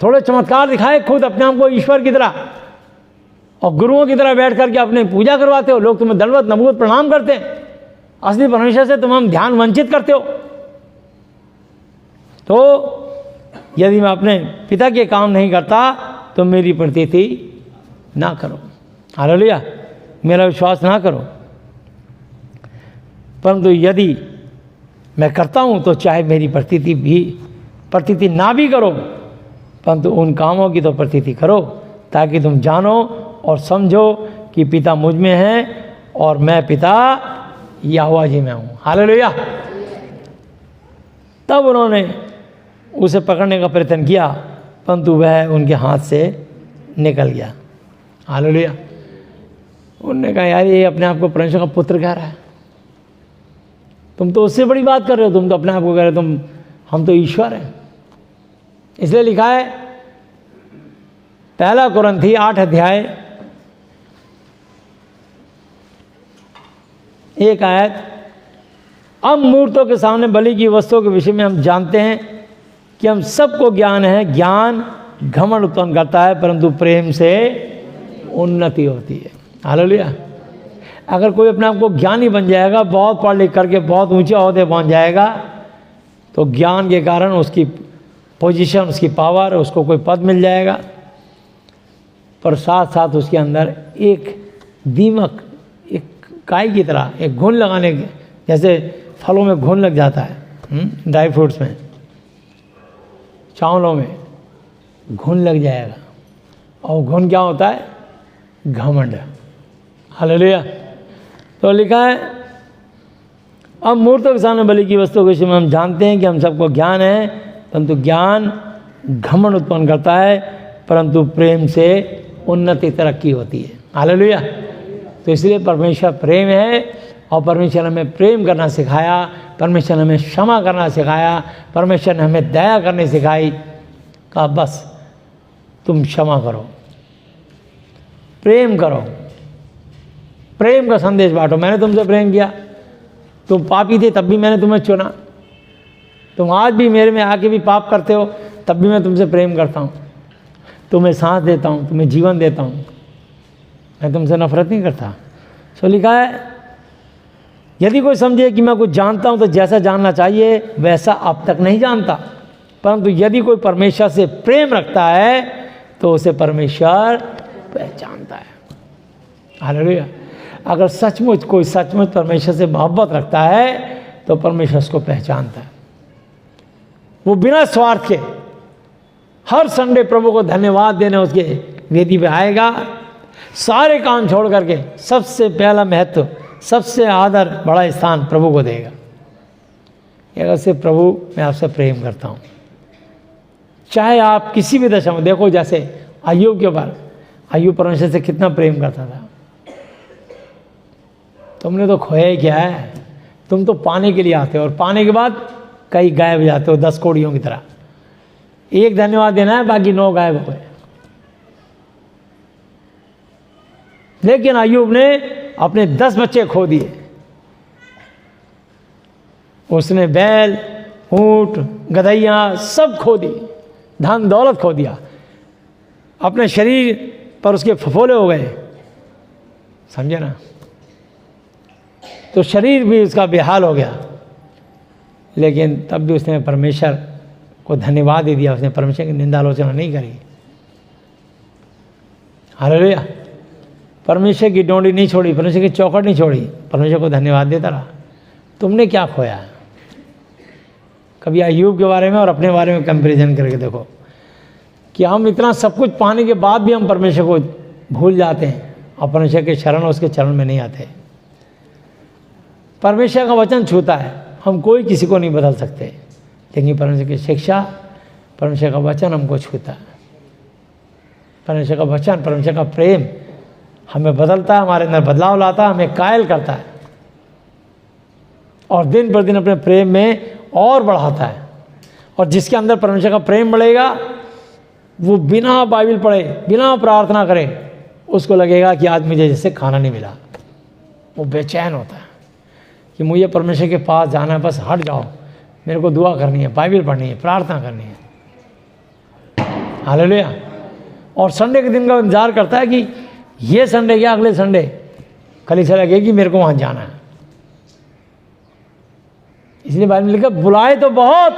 थोड़े चमत्कार दिखाए, खुद अपने आप को ईश्वर की तरह और गुरुओं की तरह बैठ करके अपने पूजा करवाते हो। लोग तुम्हें दंडवत नमूत प्रणाम करते हैं, असली परमेश्वर से तुम हम ध्यान वंचित करते हो। तो यदि मैं अपने पिता के काम नहीं करता तो मेरी प्रतीति ना करो। हालेलुया, मेरा विश्वास ना करो। परंतु यदि मैं करता हूँ तो चाहे मेरी प्रतीति ना भी करो, परंतु उन कामों की तो प्रतीति करो, ताकि तुम जानो और समझो कि पिता मुझ में है और मैं पिता यहोवा जी में हूँ। हालेलुया। तब उन्होंने उसे पकड़ने का प्रयत्न किया, परंतु वह उनके हाथ से निकल गया। हालेलुया। उन्होंने कहा, यार ये अपने आप को परमेश्वर का पुत्र कह रहा है, तुम तो उससे बड़ी बात कर रहे हो, तुम तो अपने आप को कह रहे हो हम तो ईश्वर हैं। इसलिए लिखा है 1 कुरिन्थी 8 अध्याय 1 आयत, अब मूर्तों के सामने बलि की वस्तुओं के विषय में हम जानते हैं कि हम सबको ज्ञान है। ज्ञान घमंड उत्पन्न करता है, परंतु प्रेम से उन्नति होती है। हालेलुया। अगर कोई अपने आप को ज्ञानी बन जाएगा, बहुत पढ़ लिख करके बहुत ऊंचे ओहदे पहुंच जाएगा, तो ज्ञान के कारण उसकी पोजीशन, उसकी पावर, उसको कोई पद मिल जाएगा, पर साथ साथ उसके अंदर एक दीमक, एक काई की तरह, एक घुन लगाने के जैसे फलों में घुन लग जाता है, ड्राई फ्रूट्स में, चावलों में घुन लग जाएगा। और घुन क्या होता है? घमंड। हालेलुया। तो लिखा है, अब मूर्तों के सामने बलि की वस्तुओं के विषय में हम जानते हैं कि हम सबको ज्ञान है, परंतु ज्ञान घमंड उत्पन्न करता है, परंतु प्रेम से उन्नति तरक्की होती है। हालेलुया। तो इसलिए परमेश्वर प्रेम है, और परमेश्वर ने हमें प्रेम करना सिखाया, परमेश्वर ने हमें क्षमा करना सिखाया, परमेश्वर ने हमें दया करनी सिखाई। कहा बस तुम क्षमा करो, प्रेम करो, प्रेम का संदेश बांटो। मैंने तुमसे प्रेम किया, तुम पापी थे तब भी मैंने तुम्हें चुना, तुम आज भी मेरे में आके भी पाप करते हो, तब भी मैं तुमसे प्रेम करता हूँ, तुम्हें सांस देता हूँ, तुम्हें जीवन देता हूँ, मैं तुमसे नफरत नहीं करता। सो लिखा है, यदि कोई समझे कि मैं कुछ जानता हूँ तो जैसा जानना चाहिए वैसा अब तक नहीं जानता, परंतु यदि कोई परमेश्वर से प्रेम रखता है तो उसे परमेश्वर पहचानता है। हालेलुया। अगर सचमुच कोई सचमुच परमेश्वर से मोहब्बत रखता है तो परमेश्वर उसको पहचानता है। वो बिना स्वार्थ के हर संडे प्रभु को धन्यवाद देने उसके वेदी पे आएगा, सारे काम छोड़ करके सबसे पहला महत्व, सबसे आदर, बड़ा स्थान प्रभु को देगा। अगर से प्रभु मैं आपसे प्रेम करता हूँ, चाहे आप किसी भी दशा में देखो, जैसे अय्यूब के ऊपर, अय्यूब परमेश्वर से कितना प्रेम करता था। तुमने तो खोया ही क्या है, तुम तो पाने के लिए आते हो और पाने के बाद कई गायब हो जाते हो 10 कोड़ियों की तरह। एक धन्यवाद देना है, बाकी 9 गायब हो गए। लेकिन अय्यूब ने अपने 10 बच्चे खो दिए, उसने बैल, ऊंट, गधैया सब खो दी, धन दौलत खो दिया, अपने शरीर पर उसके फफोले हो गए, समझे ना। तो शरीर भी उसका बेहाल हो गया, लेकिन तब भी उसने परमेश्वर को धन्यवाद दे दिया, उसने परमेश्वर की निंदा आलोचना नहीं करी। हालेलुया। परमेश्वर की डोंडी नहीं छोड़ी, परमेश्वर की चौखट नहीं छोड़ी, परमेश्वर को धन्यवाद देता रहा। तुमने क्या खोया? कभी अय्यूब के बारे में और अपने बारे में कंपैरिजन करके देखो कि हम इतना सब कुछ पाने के बाद भी हम परमेश्वर को भूल जाते हैं और परमेश्वर के शरण, उसके चरण में नहीं आते। परमेश्वर का वचन छूता है, हम कोई किसी को नहीं बदल सकते, लेकिन परमेश्वर की शिक्षा, परमेश्वर का वचन हमको छूता है। परमेश्वर का वचन, परमेश्वर का प्रेम हमें बदलता है, हमारे अंदर बदलाव लाता है, हमें कायल करता है और दिन पर दिन अपने प्रेम में और बढ़ाता है। और जिसके अंदर परमेश्वर का प्रेम बढ़ेगा, वो बिना बाइबल पढ़े, बिना प्रार्थना करे, उसको लगेगा कि आज मुझे जैसे खाना नहीं मिला। वो बेचैन होता है कि मुझे परमेश्वर के पास जाना है, बस हट जाओ, मेरे को दुआ करनी है, बाइबल पढ़नी है, प्रार्थना करनी है। हालेलुया। और संडे के दिन का इंतजार करता है कि ये संडे क्या अगले संडे कलीसिया लगेगी, मेरे को वहाँ जाना है। इसलिए बाइबल में लिखा, बुलाए तो बहुत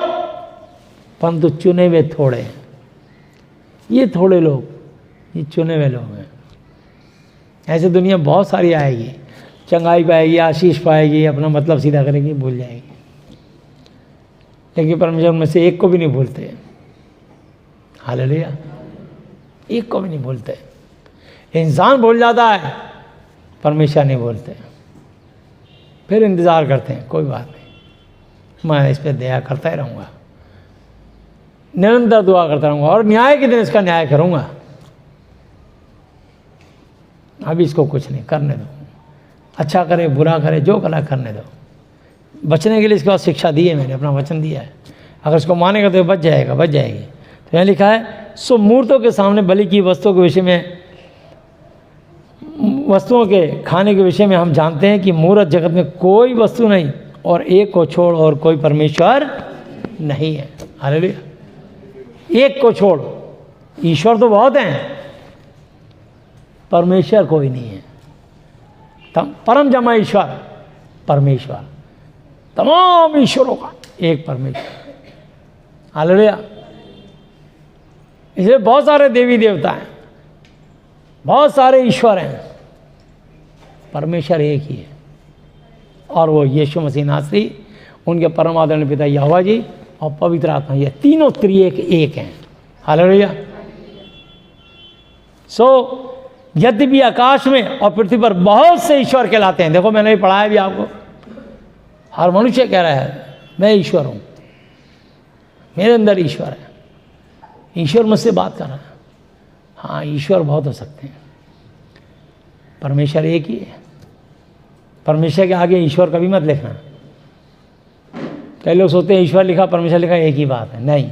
परंतु चुने हुए थोड़े हैं। ये थोड़े लोग ये चुने हुए लोग हैं। ऐसे दुनिया बहुत सारी आएगी, चंगाई पाएगी, आशीष पाएगी, अपना मतलब सीधा करेगी, भूल जाएगी। लेकिन परमेश्वर में से एक को भी नहीं भूलते। हालेलुया, एक को भी नहीं भूलते। इंसान भूल जाता है, परमेश्वर नहीं भूलते। फिर इंतज़ार करते हैं, कोई बात नहीं, मैं इस पर दया करता ही रहूँगा, निरंतर दुआ करता रहूँगा और न्याय के दिन इसका न्याय करूँगा। अभी इसको कुछ नहीं करने दो, अच्छा करे बुरा करे जो कला करने दो। बचने के लिए इसके बाद शिक्षा दी है, मैंने अपना वचन दिया है। अगर इसको मानेगा तो बच जाएगा, बच जाएगी। तो यहाँ लिखा है, सो मूर्तों के सामने बलि की वस्तुओं के विषय में, वस्तुओं के खाने के विषय में हम जानते हैं कि मूर्त जगत में कोई वस्तु नहीं और एक को छोड़ और कोई परमेश्वर नहीं है। हालेलुया, एक को छोड़, ईश्वर तो बहुत हैं, परमेश्वर कोई नहीं है। परम जमा ईश्वर परमेश्वर, तमाम ईश्वरों का एक परमेश्वर। हालेलुया, इसलिए बहुत सारे देवी देवता हैं, बहुत सारे ईश्वर हैं, परमेश्वर एक ही है और वो यीशु मसीह नासरी, उनके परम आदरणीय पिता यहोवा जी और पवित्र आत्मा, ये तीनों त्रिएक एक हैं। हालेलुया। सो यद्यपि आकाश में और पृथ्वी पर बहुत से ईश्वर कहलाते हैं। देखो मैंने भी पढ़ाया भी आपको, हर मनुष्य कह रहा है मैं ईश्वर हूँ, मेरे अंदर ईश्वर है, ईश्वर मुझसे बात कर रहा है। हाँ, ईश्वर बहुत हो सकते हैं, परमेश्वर एक ही है। परमेश्वर के आगे ईश्वर कभी मत लिखना। कई लोग सोचते हैं ईश्वर लिखा परमेश्वर लिखा एक ही बात है, नहीं,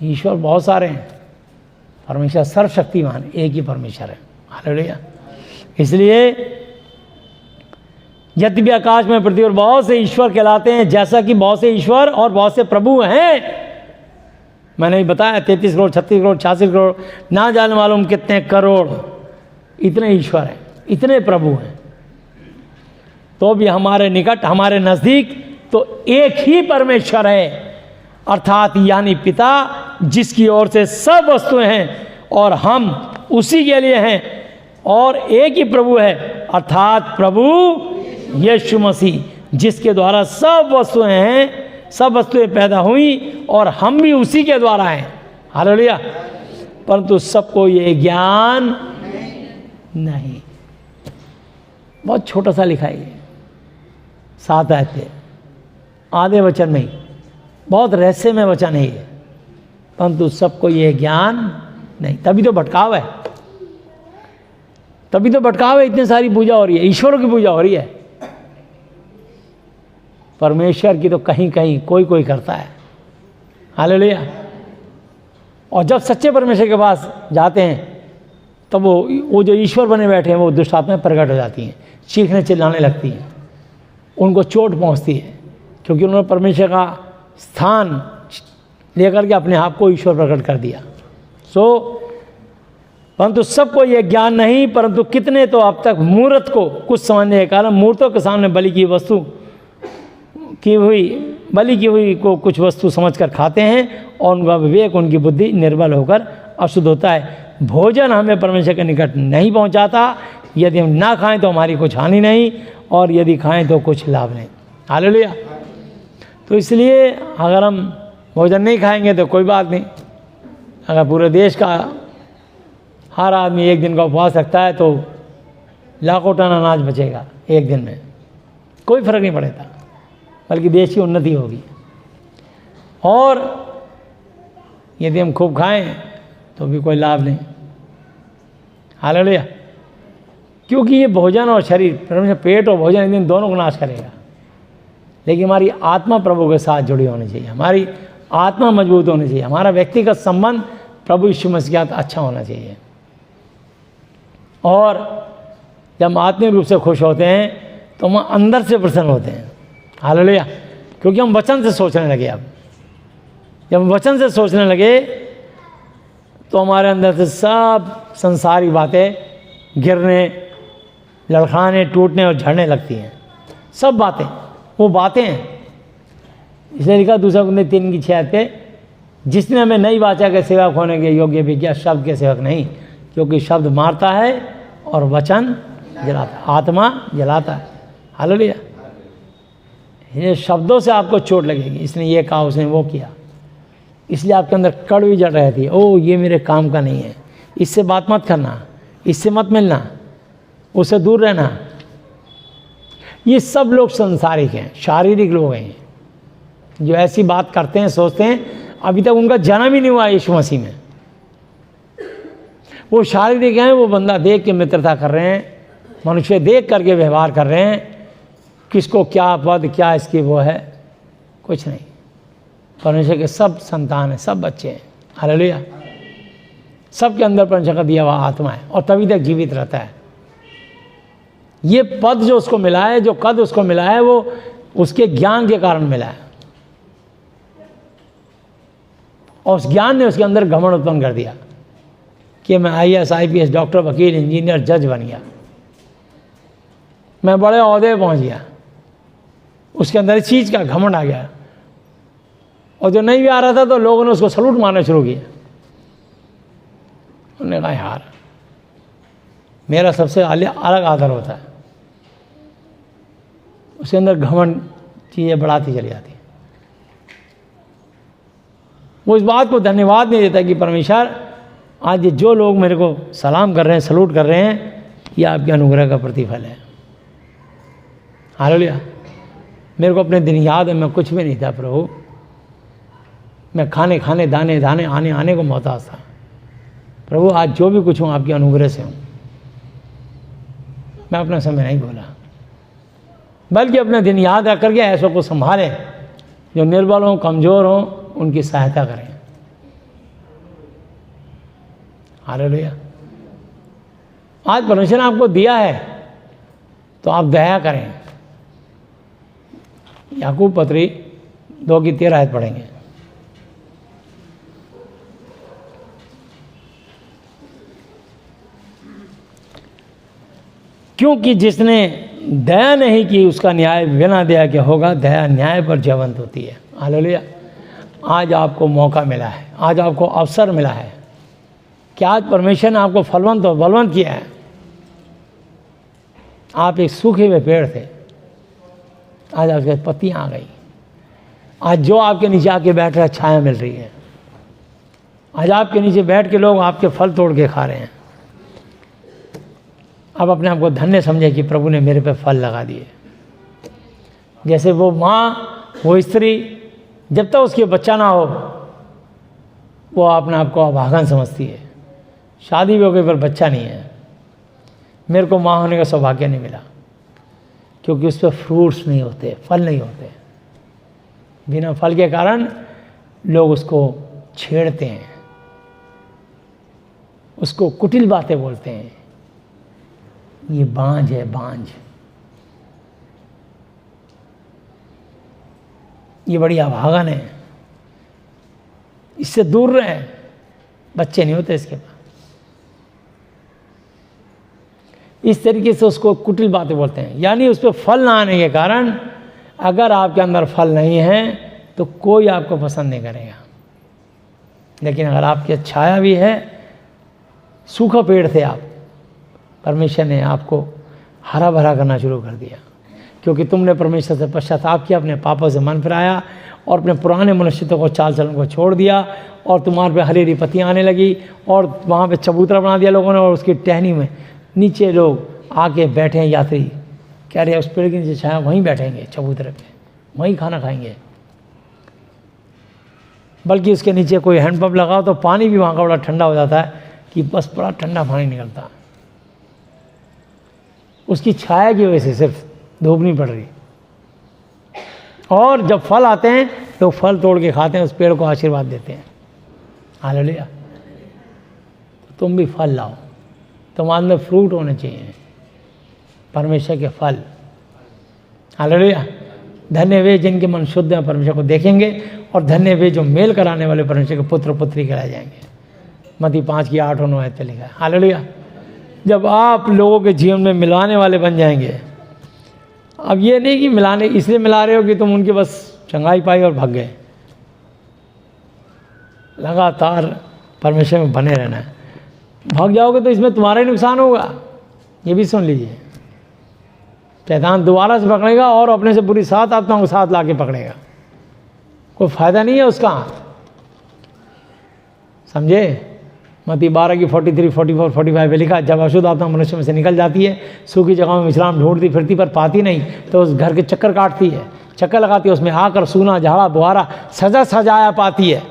ईश्वर बहुत सारे हैं, परमेश्वर सर्वशक्तिमान एक ही परमेश्वर है। हालेलुया। इसलिए यद्यपि आकाश में पृथ्वी पर बहुत से ईश्वर कहलाते हैं, जैसा कि बहुत से ईश्वर और बहुत से प्रभु हैं। मैंने बताया 33 करोड़ 36 करोड़ 86 करोड़, ना जाने मालूम कितने करोड़, इतने ईश्वर हैं, इतने प्रभु हैं। तो भी हमारे निकट, हमारे नज़दीक तो एक ही परमेश्वर है, अर्थात यानी पिता, जिसकी ओर से सब वस्तुएं हैं और हम उसी के लिए हैं। और एक ही प्रभु है, अर्थात प्रभु यीशु मसीह, जिसके द्वारा सब वस्तुएं हैं, सब वस्तुएं पैदा हुई और हम भी उसी के द्वारा हैं। हालेलुया। परंतु सबको ये ज्ञान नहीं। बहुत छोटा सा लिखा है, 7 आयत पे, आधे वचन में ही, बहुत रहस्य में वचन है ये। परंतु सबको ये ज्ञान नहीं। तभी तो भटकाव है, तभी तो भटकाव है। इतनी सारी पूजा हो रही है, ईश्वरों की पूजा हो रही है, परमेश्वर की तो कहीं कहीं कोई कोई करता है। हालेलुया। और जब सच्चे परमेश्वर के पास जाते हैं तब वो जो ईश्वर बने बैठे हैं वो दुष्ट आत्माएं प्रकट हो जाती हैं, चीखने चिल्लाने लगती हैं, उनको चोट पहुंचती है, क्योंकि उन्होंने परमेश्वर का स्थान लेकर के अपने आप को ईश्वर प्रकट कर दिया। परंतु सबको यह ज्ञान नहीं, परंतु कितने तो अब तक मूर्त को कुछ समझने के कारण मूर्तों के सामने बलि की वस्तु बलि की हुई को कुछ वस्तु समझकर खाते हैं और उनका विवेक, उनकी बुद्धि निर्बल होकर अशुद्ध होता है। भोजन हमें परमेश्वर के निकट नहीं पहुंचाता। यदि हम ना खाएं तो हमारी कुछ हानि नहीं, और यदि खाएं तो कुछ लाभ नहीं। हालेलुया। तो इसलिए अगर हम भोजन नहीं खाएंगे तो कोई बात नहीं। अगर पूरे देश का हर आदमी एक दिन का उपवास रखता है तो लाखों टन अनाज बचेगा एक दिन में, कोई फर्क नहीं पड़ेगा, बल्कि देश की उन्नति होगी। और यदि हम खूब खाएं तो भी कोई लाभ नहीं। हालेलुया। क्योंकि ये भोजन और शरीर, परमेश्वर पेट और भोजन एक दिन दोनों को नाश करेगा, लेकिन हमारी आत्मा प्रभु के साथ जुड़ी होनी चाहिए, हमारी आत्मा मजबूत होनी चाहिए, हमारा व्यक्तिगत संबंध प्रभु यीशु मसीह के साथ अच्छा होना चाहिए। और जब हम आत्मिक रूप से खुश होते हैं तो हम अंदर से प्रसन्न होते हैं। हालेलुया। क्योंकि हम वचन से सोचने लगे। अब जब हम वचन से सोचने लगे तो हमारे अंदर से सब संसारी बातें गिरने, लड़खड़ाने, टूटने और झड़ने लगती हैं। सब बातें, वो बातें हैं। इसलिए लिखा 2 Corinthians 3:6 पे, जिसने हमें नई वाचा के सेवक होने के योग्य भी किया, शब्द के सेवक नहीं, क्योंकि शब्द मारता है और वचन जलाता है, आत्मा जलाता है। हालेलुया। ये शब्दों से आपको चोट लगेगी, इसने ये कहा, उसने वो किया, इसलिए आपके अंदर कड़वी जड़ रहती है। ओ ये मेरे काम का नहीं है, इससे बात मत करना, इससे मत मिलना, उससे दूर रहना। ये सब लोग संसारिक हैं, शारीरिक लोग हैं, जो ऐसी बात करते हैं, सोचते हैं, अभी तक उनका जन्म ही नहीं हुआ यीशु मसीह में। वो शारीरिक हैं, वो बंदा देख के मित्रता कर रहे हैं, मनुष्य देख करके व्यवहार कर रहे हैं, किसको क्या पद, क्या इसकी वो है, कुछ नहीं। परमेश्वर के सब संतान हैं, सब बच्चे हैं। हालेलुया। सबके अंदर परमेश्वर का दिया हुआ आत्मा है और तभी तक जीवित रहता है। ये पद जो उसको मिला है, जो कद उसको मिला है, वो उसके ज्ञान के कारण मिला है, और उस ज्ञान ने उसके अंदर घमंड उत्पन्न कर दिया कि मैं IAS IPS डॉक्टर वकील इंजीनियर जज बन गया, मैं बड़े ओहदे पहुंच गया। उसके अंदर इस चीज़ का घमंड आ गया, और जो नहीं भी आ रहा था तो लोगों ने उसको सलूट मारना शुरू किया। उन्होंने कहा यार मेरा सबसे अलग आदर होता है। उसके अंदर घमंड चीज़ें बढ़ाती चली जाती। वो इस बात को धन्यवाद नहीं देता कि परमेश्वर आज ये जो लोग मेरे को सलाम कर रहे हैं, सलूट कर रहे हैं, ये आपके अनुग्रह का प्रतिफल है। हालेलुया। मेरे को अपने दिन याद है, मैं कुछ भी नहीं था प्रभु, मैं खाने खाने दाने दाने आने आने को मोहताज था। प्रभु आज जो भी कुछ हूँ आपके अनुग्रह से हूँ। मैं अपना समय नहीं भूला, बल्कि अपने दिन याद रख करके ऐसों को संभालें जो निर्बल हों, कमज़ोर हों, उनकी सहायता करें। हालेलुया। आज परमेश्वर ने आपको दिया है तो आप दया करें। याकूब पत्री 2:13 पढ़ेंगे। क्योंकि जिसने दया नहीं की उसका न्याय बिना दया के होगा, दया न्याय पर जयवंत होती है। हालेलुया। आज आपको मौका मिला है, आज आपको अवसर मिला है कि आज परमेश्वर ने आपको फलवंत और बलवंत किया है। आप एक सूखे हुए पेड़ थे, आज आपके पत्तियां आ गई। आज जो आपके नीचे आके बैठ रहा है, छाया मिल रही है। आज आपके नीचे बैठ के लोग आपके फल तोड़ के खा रहे हैं। अब अपने आप को धन्य समझे कि प्रभु ने मेरे पे फल लगा दिए। जैसे वो माँ, वो स्त्री जब तक उसके बच्चा ना हो वो अपने आप को अभागन समझती है। शादी भी हो गई पर बच्चा नहीं है। मेरे को माँ होने का सौभाग्य नहीं मिला क्योंकि उस पर फ्रूट्स नहीं होते, फल नहीं होते। बिना फल के कारण लोग उसको छेड़ते हैं, उसको कुटिल बातें बोलते हैं। ये बांझ है, बांझ, ये बड़ी अभागन है, इससे दूर रहे, बच्चे नहीं होते इसके पास। इस तरीके से उसको कुटिल बातें बोलते हैं। यानी उस पर फल ना आने के कारण, अगर आपके अंदर फल नहीं है तो कोई आपको पसंद नहीं करेगा। लेकिन अगर आपकी छाया भी है, सूखा पेड़ थे आप, परमेश्वर ने आपको हरा भरा करना शुरू कर दिया क्योंकि तुमने परमेश्वर से पश्चाताप किया, अपने पापों से मन फिराया और अपने पुराने मनुष्यत्व को, चाल चलन को छोड़ दिया, और तुम्हारे पे हरी हरी पत्तियाँ आने लगी और वहाँ पे चबूतरा बना दिया लोगों ने, और उसकी टहनी में नीचे लोग आके बैठे हैं। यात्री कह रहे हैं उस पेड़ के नीचे छाया, वहीं बैठेंगे चबूतरे पे, वहीं खाना खाएंगे। बल्कि उसके नीचे कोई हैंडपम्प लगाओ तो पानी भी वहाँ का बड़ा ठंडा हो जाता है कि बस बड़ा ठंडा पानी निकलता। उसकी छाया की वजह से सिर्फ धूप नहीं पड़ रही। और जब फल आते हैं तो फल तोड़ के खाते हैं, उस पेड़ को आशीर्वाद देते हैं। हालेलुया। तुम भी फल लाओ, तुम्हारे अंदर फ्रूट होने चाहिए, परमेश्वर के फल। हालेलुया। धन्य वे जिनके मन शुद्ध हैं, परमेश्वर को देखेंगे, और धन्य वे जो मेल कराने वाले परमेश्वर के पुत्र पुत्री कराए जाएंगे। मत्ती 5:8-9 पे लिखा है। हालेलुया। जब आप लोगों के जीवन में मिलाने वाले बन जाएंगे, अब ये नहीं कि मिलाने इसलिए मिला रहे हो कि तुम उनके बस चंगाई पाई और भाग गए। लगातार परमेश्वर में बने रहना है। भाग जाओगे तो इसमें तुम्हारा ही नुकसान होगा, ये भी सुन लीजिए। शैतान दोबारा से पकड़ेगा और अपने से बुरी 7 आत्माओं को साथ ला के पकड़ेगा, कोई फ़ायदा नहीं है उसका, समझे। मत्ती 12 की 43, 44, 45 में लिखा, जब अशुद्ध आत्मा मनुष्य में से निकल जाती है, सूखी जगहों में विश्राम ढूंढती फिरती पर पाती नहीं, तो उस घर के चक्कर काटती है, चक्कर लगाती है, उसमें आकर सूना झाड़ा बुहारा सजाया पाती है।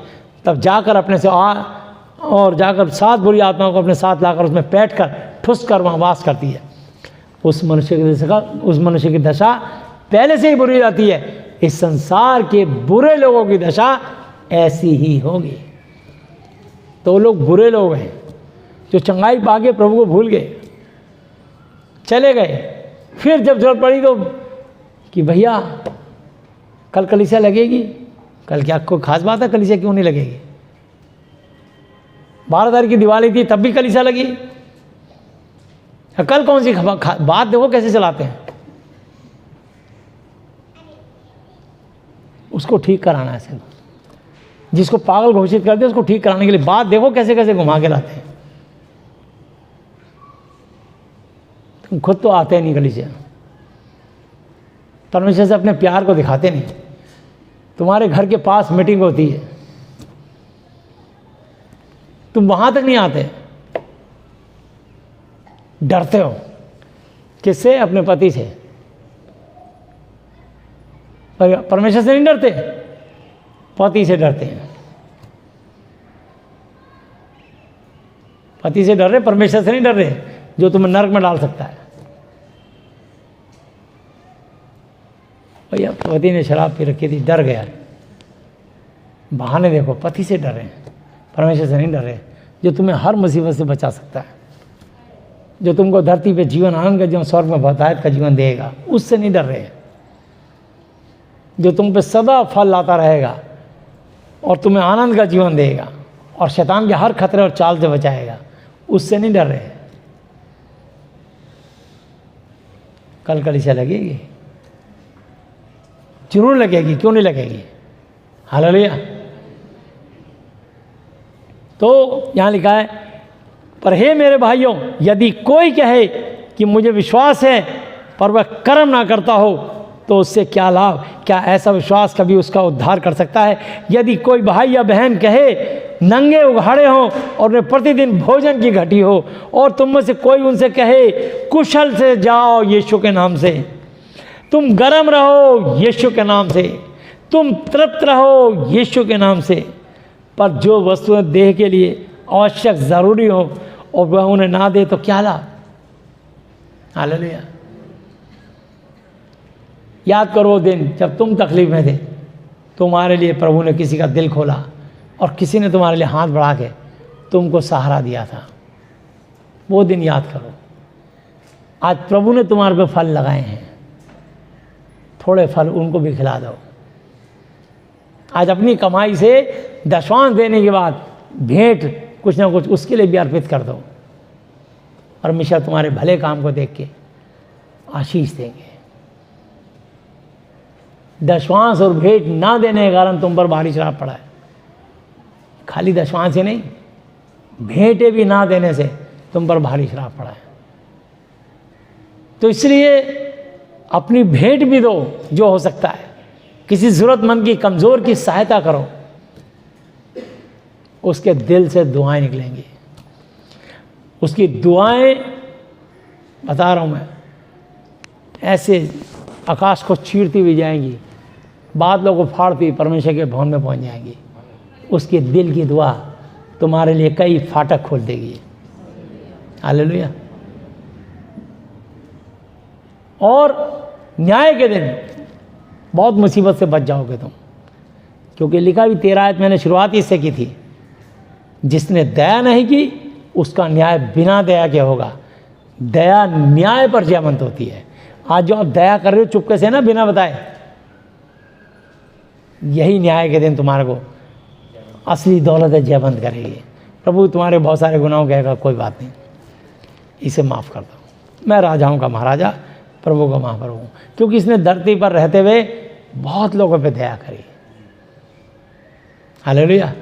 तब जाकर अपने से और जाकर 7 बुरी आत्माओं को अपने साथ लाकर उसमें बैठ कर ठुस कर वहाँ वास करती है। उस मनुष्य की दशा पहले से ही बुरी रहती है। इस संसार के बुरे लोगों की दशा ऐसी ही होगी। तो वो लोग बुरे लोग हैं जो चंगाई पाके प्रभु को भूल गए, चले गए। फिर जब जरूरत पड़ी तो कि भैया कल कलीसिया लगेगी, कल क्या कोई खास बात है, कलीसिया क्यों नहीं लगेगी? 12 तारीख की दिवाली थी तब भी कलीसिया लगी, कल कौन सी बात देखो कैसे चलाते हैं। उसको ठीक कराना है सिर्फ, जिसको पागल घोषित करते हैं उसको ठीक कराने के लिए बात देखो कैसे कैसे घुमा के लाते हैं। तुम खुद तो आते नहीं कलीसिया, परमेश्वर से अपने प्यार को दिखाते नहीं। तुम्हारे घर के पास मीटिंग होती है, तुम वहां तक नहीं आते, डरते हो। किससे? अपने पति से। परमेश्वर से नहीं डरते, पति से डरते हैं। पति से डर रहे, परमेश्वर से नहीं डर रहे, जो तुम्हें नरक में डाल सकता है। भैया पति ने शराब पी रखी थी, डर गया, बहाने देखो, पति से डर रहे हैं, परमेश्वर से नहीं डर रहे, जो तुम्हें हर मुसीबत से बचा सकता है, जो तुमको धरती पे जीवन आनंद का जीवन, स्वर्ग में बहुतायत का जीवन देगा, उससे नहीं डर रहे, जो तुम पे सदा फल लाता रहेगा और तुम्हें आनंद का जीवन देगा और शैतान के हर खतरे और चाल से बचाएगा, उससे नहीं डर रहे। कल कलीसिया लगेगी, जरूर लगेगी, क्यों नहीं लगेगी? हालेलुया। तो यहाँ लिखा है, पर हे मेरे भाइयों, यदि कोई कहे कि मुझे विश्वास है पर वह कर्म ना करता हो तो उससे क्या लाभ? क्या ऐसा विश्वास कभी उसका उद्धार कर सकता है? यदि कोई भाई या बहन कहे नंगे उघाड़े हों और उन्हें प्रतिदिन भोजन की घटी हो, और तुम में से कोई उनसे कहे कुशल से जाओ यीशु के नाम से, तुम गर्म रहो यीशु के नाम से, तुम तृप्त रहो यीशु के नाम से, पर जो वस्तुएं देह के लिए आवश्यक ज़रूरी हो और वह उन्हें ना दे तो क्या लाभ? हालेलुया। याद करो वो दिन जब तुम तकलीफ में थे, तुम्हारे लिए प्रभु ने किसी का दिल खोला और किसी ने तुम्हारे लिए हाथ बढ़ा के तुमको सहारा दिया था। वो दिन याद करो। आज प्रभु ने तुम्हारे पे फल लगाए हैं, थोड़े फल उनको भी खिला दो। आज अपनी कमाई से दशवांश देने के बाद भेंट कुछ ना कुछ उसके लिए भी अर्पित कर दो। परमेश्वर तुम्हारे भले काम को देख के आशीष देंगे। दशवांश और भेंट ना देने के कारण तुम पर भारी श्राप पड़ा है। खाली दशवांश ही नहीं, भेंटें भी ना देने से तुम पर भारी श्राप पड़ा है। तो इसलिए अपनी भेंट भी दो जो हो सकता है। किसी ज़रूरतमंद की, कमज़ोर की सहायता करो, उसके दिल से दुआएं निकलेंगी। उसकी दुआएं, बता रहा हूँ मैं, ऐसे आकाश को चीरती हुई जाएंगी, बादलों को फाड़ती परमेश्वर के भवन में पहुंच जाएंगी। उसके दिल की दुआ तुम्हारे लिए कई फाटक खोल देगी। हालेलुया। और न्याय के दिन बहुत मुसीबत से बच जाओगे तुम, क्योंकि लिखा भी 13 आयत मैंने शुरुआत इससे की थी, जिसने दया नहीं की उसका न्याय बिना दया के होगा। दया न्याय पर जयवंत होती है। आज जो आप दया कर रहे हो चुपके से ना, बिना बताए, यही न्याय के दिन तुम्हारे को असली दौलत है जयवंत करेगी। प्रभु तुम्हारे बहुत सारे गुनाहों कहेगा, कोई बात नहीं, इसे माफ़ कर दो। मैं राजाओं का महाराजा, प्रभु का महाप्रभु हूँ, क्योंकि इसने धरती पर रहते हुए बहुत लोगों पे दया करी। हालेलुया।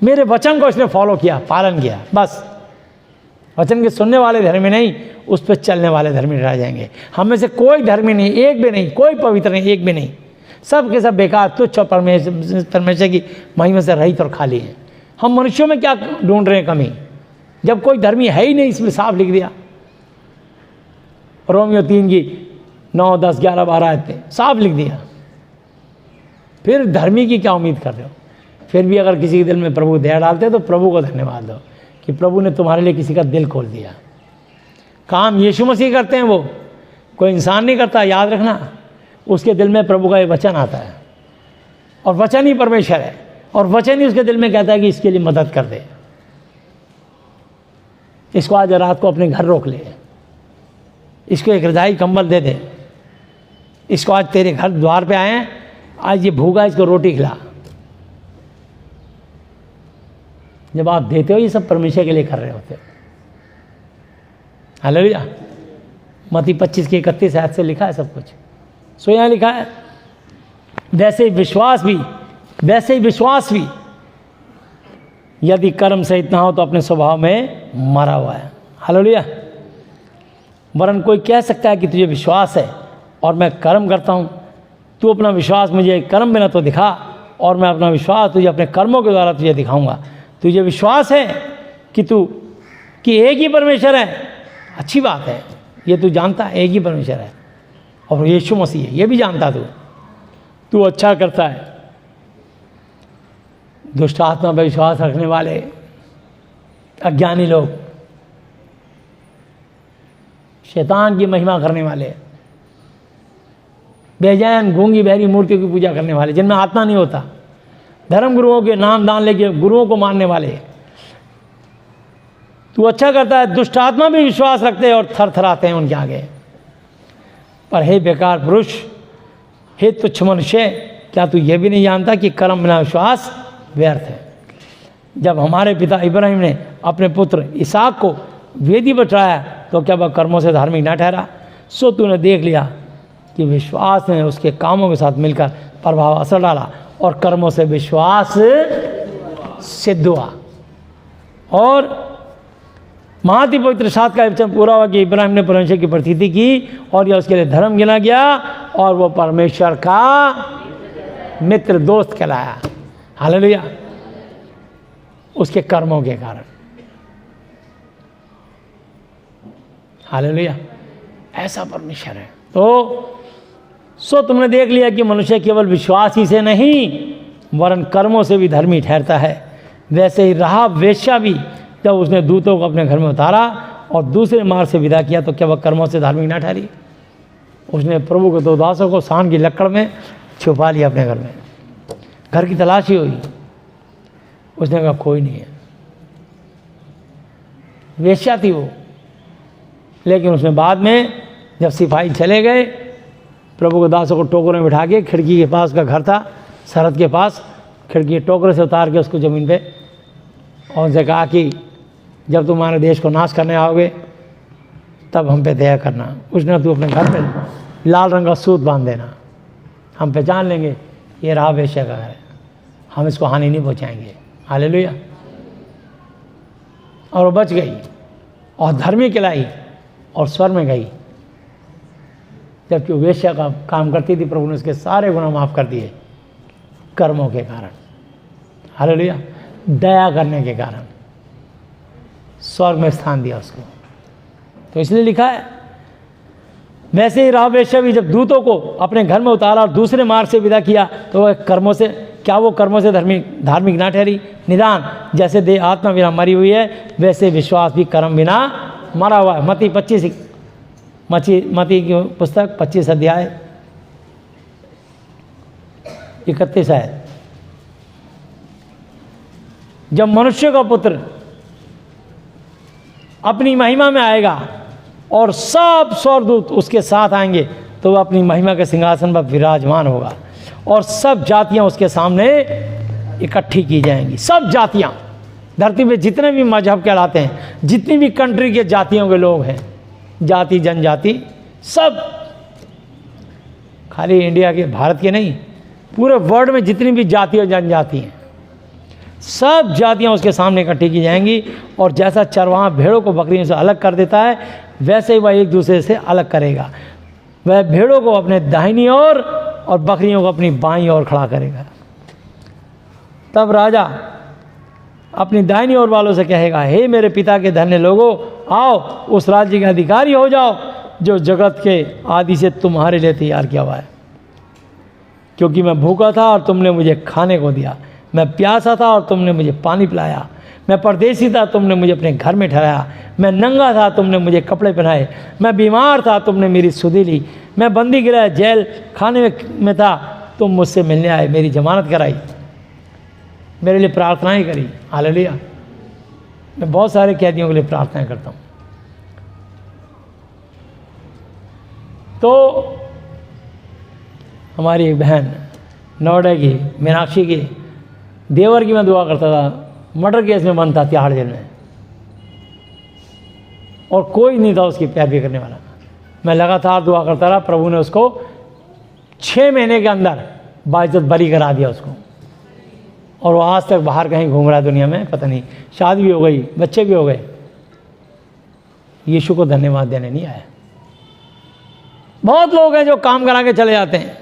मेरे वचन को इसने फॉलो किया, पालन किया, बस। वचन के सुनने वाले धर्मी नहीं, उस पर चलने वाले धर्मी रह जाएंगे। हम में से कोई धर्मी नहीं, एक भी नहीं, कोई पवित्र नहीं, एक भी नहीं। सब के सब बेकार, तुच्छ और परमेश्वर की महिमा से रहित और खाली है। हम मनुष्यों में क्या ढूंढ रहे हैं कमी, जब कोई धर्मी है ही नहीं। इसमें साफ लिख दिया, रोमियो 3 की 9, 10, 11, 12 आयतें साफ लिख दिया। फिर धर्मी की क्या उम्मीद कर रहे हो? फिर भी अगर किसी के दिल में प्रभु दया डालते हैं तो प्रभु को धन्यवाद दो कि प्रभु ने तुम्हारे लिए किसी का दिल खोल दिया। काम यीशु मसीह करते हैं, वो कोई इंसान नहीं करता, याद रखना। उसके दिल में प्रभु का ये वचन आता है, और वचन ही परमेश्वर है, और वचन ही उसके दिल में कहता है कि इसके लिए मदद कर दे। इसको आज रात को अपने घर रोक ले, इसको एक रजाई कंबल दे दे। इसको आज तेरे घर द्वार पे आए हैं, आज ये भूखा, इसको रोटी खिला। जब आप देते हो, ये सब परमेश्वर के लिए कर रहे होते हो। हालेलुया। मत्ती 25 की 31 आयत से लिखा है सब कुछ। सो यहाँ लिखा है, वैसे ही विश्वास भी यदि कर्म सहित ना हो तो अपने स्वभाव में मरा हुआ है। हालेलुया। वरन कोई कह सकता है कि तुझे विश्वास है और मैं कर्म करता हूँ, तू अपना विश्वास मुझे कर्म बिना तो दिखा, और मैं अपना विश्वास तुझे अपने कर्मों के द्वारा तुझे दिखाऊंगा। तुझे विश्वास है कि एक ही परमेश्वर है, अच्छी बात है, ये तू जानता है एक ही परमेश्वर है और यीशु मसीह है, ये भी जानता तू अच्छा करता है। दुष्ट आत्मा पर विश्वास रखने वाले अज्ञानी लोग, शैतान की महिमा करने वाले, बेजान गूंगी बहरी मूर्तियों की पूजा करने वाले, जिनमें आत्मा नहीं होता, धर्म गुरुओं के नाम दान लेके गुरुओं को मानने वाले, तू अच्छा करता है। दुष्ट आत्मा भी विश्वास रखते हैं और थर थराते हैं उनके आगे। पर हे बेकार पुरुष, हे तुच्छ मनुष्य, क्या तू ये भी नहीं जानता कि कर्म बिना विश्वास व्यर्थ है? जब हमारे पिता इब्राहिम ने अपने पुत्र इसहाक को वेदी पर चढ़ाया तो क्या वह कर्मों से धार्मिक ना ठहरा? सो तूने देख लिया कि विश्वास ने उसके कामों के साथ मिलकर प्रभाव असर डाला और कर्मों से विश्वास सिद्ध हुआ। और महाति पवित्र शास्त्र का वचन पूरा हुआ कि इब्राहिम ने परमेश्वर की प्रतीति की और यह उसके लिए धर्म गिना गया और वो परमेश्वर का मित्र दोस्त कहलाया। हालेलुया। उसके कर्मों के कारण। हालेलुया। ऐसा परमेश्वर है। तो सो तुमने देख लिया कि मनुष्य केवल विश्वास ही से नहीं वरन कर्मों से भी धर्मी ठहरता है। वैसे ही राहाब वेश्या भी, जब उसने दूतों को अपने घर में उतारा और दूसरे मार्ग से विदा किया तो क्या वह कर्मों से धार्मिक ना ठहरी? उसने प्रभु के 2 दासों को सान की लकड़ में छुपा लिया अपने घर में। घर की तलाशी हुई, उसने कहा कोई नहीं है। वेश्या थी वो, लेकिन उसने बाद में जब सिपाही चले गए, प्रभु के दासों को टोकरे में बिठा के खिड़की के पास, का घर था सरहद के पास, खिड़की टोकरे से उतार के उसको ज़मीन पे, और उनसे कहा कि जब तुम हमारे देश को नाश करने आओगे तब हम पे दया करना। उसने तू अपने घर पे लाल रंग का सूत बांध देना, हम पहचान लेंगे ये राहाब वेश्या का घर है, हम इसको हानि नहीं पहुँचाएंगे। हालेलुया। और वो बच गई और धर्मी कहलाई और स्वर्ग में गई। जबकि वो वेश्या का काम करती थी, प्रभु ने उसके सारे गुनाह माफ़ कर दिए कर्मों के कारण। हालेलुया। दया करने के कारण स्वर्ग में स्थान दिया उसको। तो इसलिए लिखा है, वैसे ही राहाब वेश्या भी जब दूतों को अपने घर में उतारा और दूसरे मार्ग से विदा किया तो वह कर्मों से, क्या वो कर्मों से धार्मिक ना ठहरी? निदान जैसे देह आत्मा बिना मरी हुई है वैसे विश्वास भी कर्म बिना मरा हुआ है। मत्ती की पुस्तक 25 अध्याय 31 है। जब मनुष्य का पुत्र अपनी महिमा में आएगा और सब स्वर्गदूत उसके साथ आएंगे तो वह अपनी महिमा के सिंहासन पर विराजमान होगा और सब जातियां उसके सामने इकट्ठी की जाएंगी। सब जातियां, धरती पे जितने भी मजहब कहलाते हैं, जितनी भी कंट्री के जातियों के लोग हैं, जाति जनजाति, सब, खाली इंडिया के, भारत के नहीं, पूरे वर्ल्ड में जितनी भी जाति और जनजाति हैं, सब जातियां उसके सामने इकट्ठी की जाएंगी, और जैसा चरवाहा भेड़ों को बकरियों से अलग कर देता है, वैसे ही वह एक दूसरे से अलग करेगा। वह भेड़ों को अपने दाहिनी ओर और बकरियों को अपनी बाईं ओर खड़ा करेगा। तब राजा अपनी दाहिनी ओर वालों से कहेगा, हे मेरे पिता के धन्य लोगों, आओ उस राज्य के अधिकारी हो जाओ जो जगत के आदि से तुम्हारे लिए तैयार किया हुआ है। क्योंकि मैं भूखा था और तुमने मुझे खाने को दिया, मैं प्यासा था और तुमने मुझे पानी पिलाया, मैं परदेसी था तुमने मुझे अपने घर में ठहराया, मैं नंगा था तुमने मुझे कपड़े पहनाए, मैं बीमार था तुमने मेरी सुधि ली, मैं बंदी गिरा जेल खाने में था तुम मुझसे मिलने आए, मेरी जमानत कराई, मेरे लिए प्रार्थनाएं करी। हालेलुया। मैं बहुत सारे कैदियों के लिए प्रार्थनाएं करता हूँ। तो हमारी एक बहन नोएडा की, मीनाक्षी की, देवर की मैं दुआ करता था, मर्डर केस में बंद था तिहाड़ जेल में, और कोई नहीं था उसकी पैरवी करने वाला। मैं लगातार दुआ करता रहा, प्रभु ने उसको 6 महीने के अंदर बाइज्जत बरी करा दिया उसको, और वो आज तक बाहर कहीं घूम रहा है दुनिया में, पता नहीं, शादी भी हो गई, बच्चे भी हो गए। यीशु को धन्यवाद देने नहीं आया। बहुत लोग हैं जो काम करा के चले जाते हैं,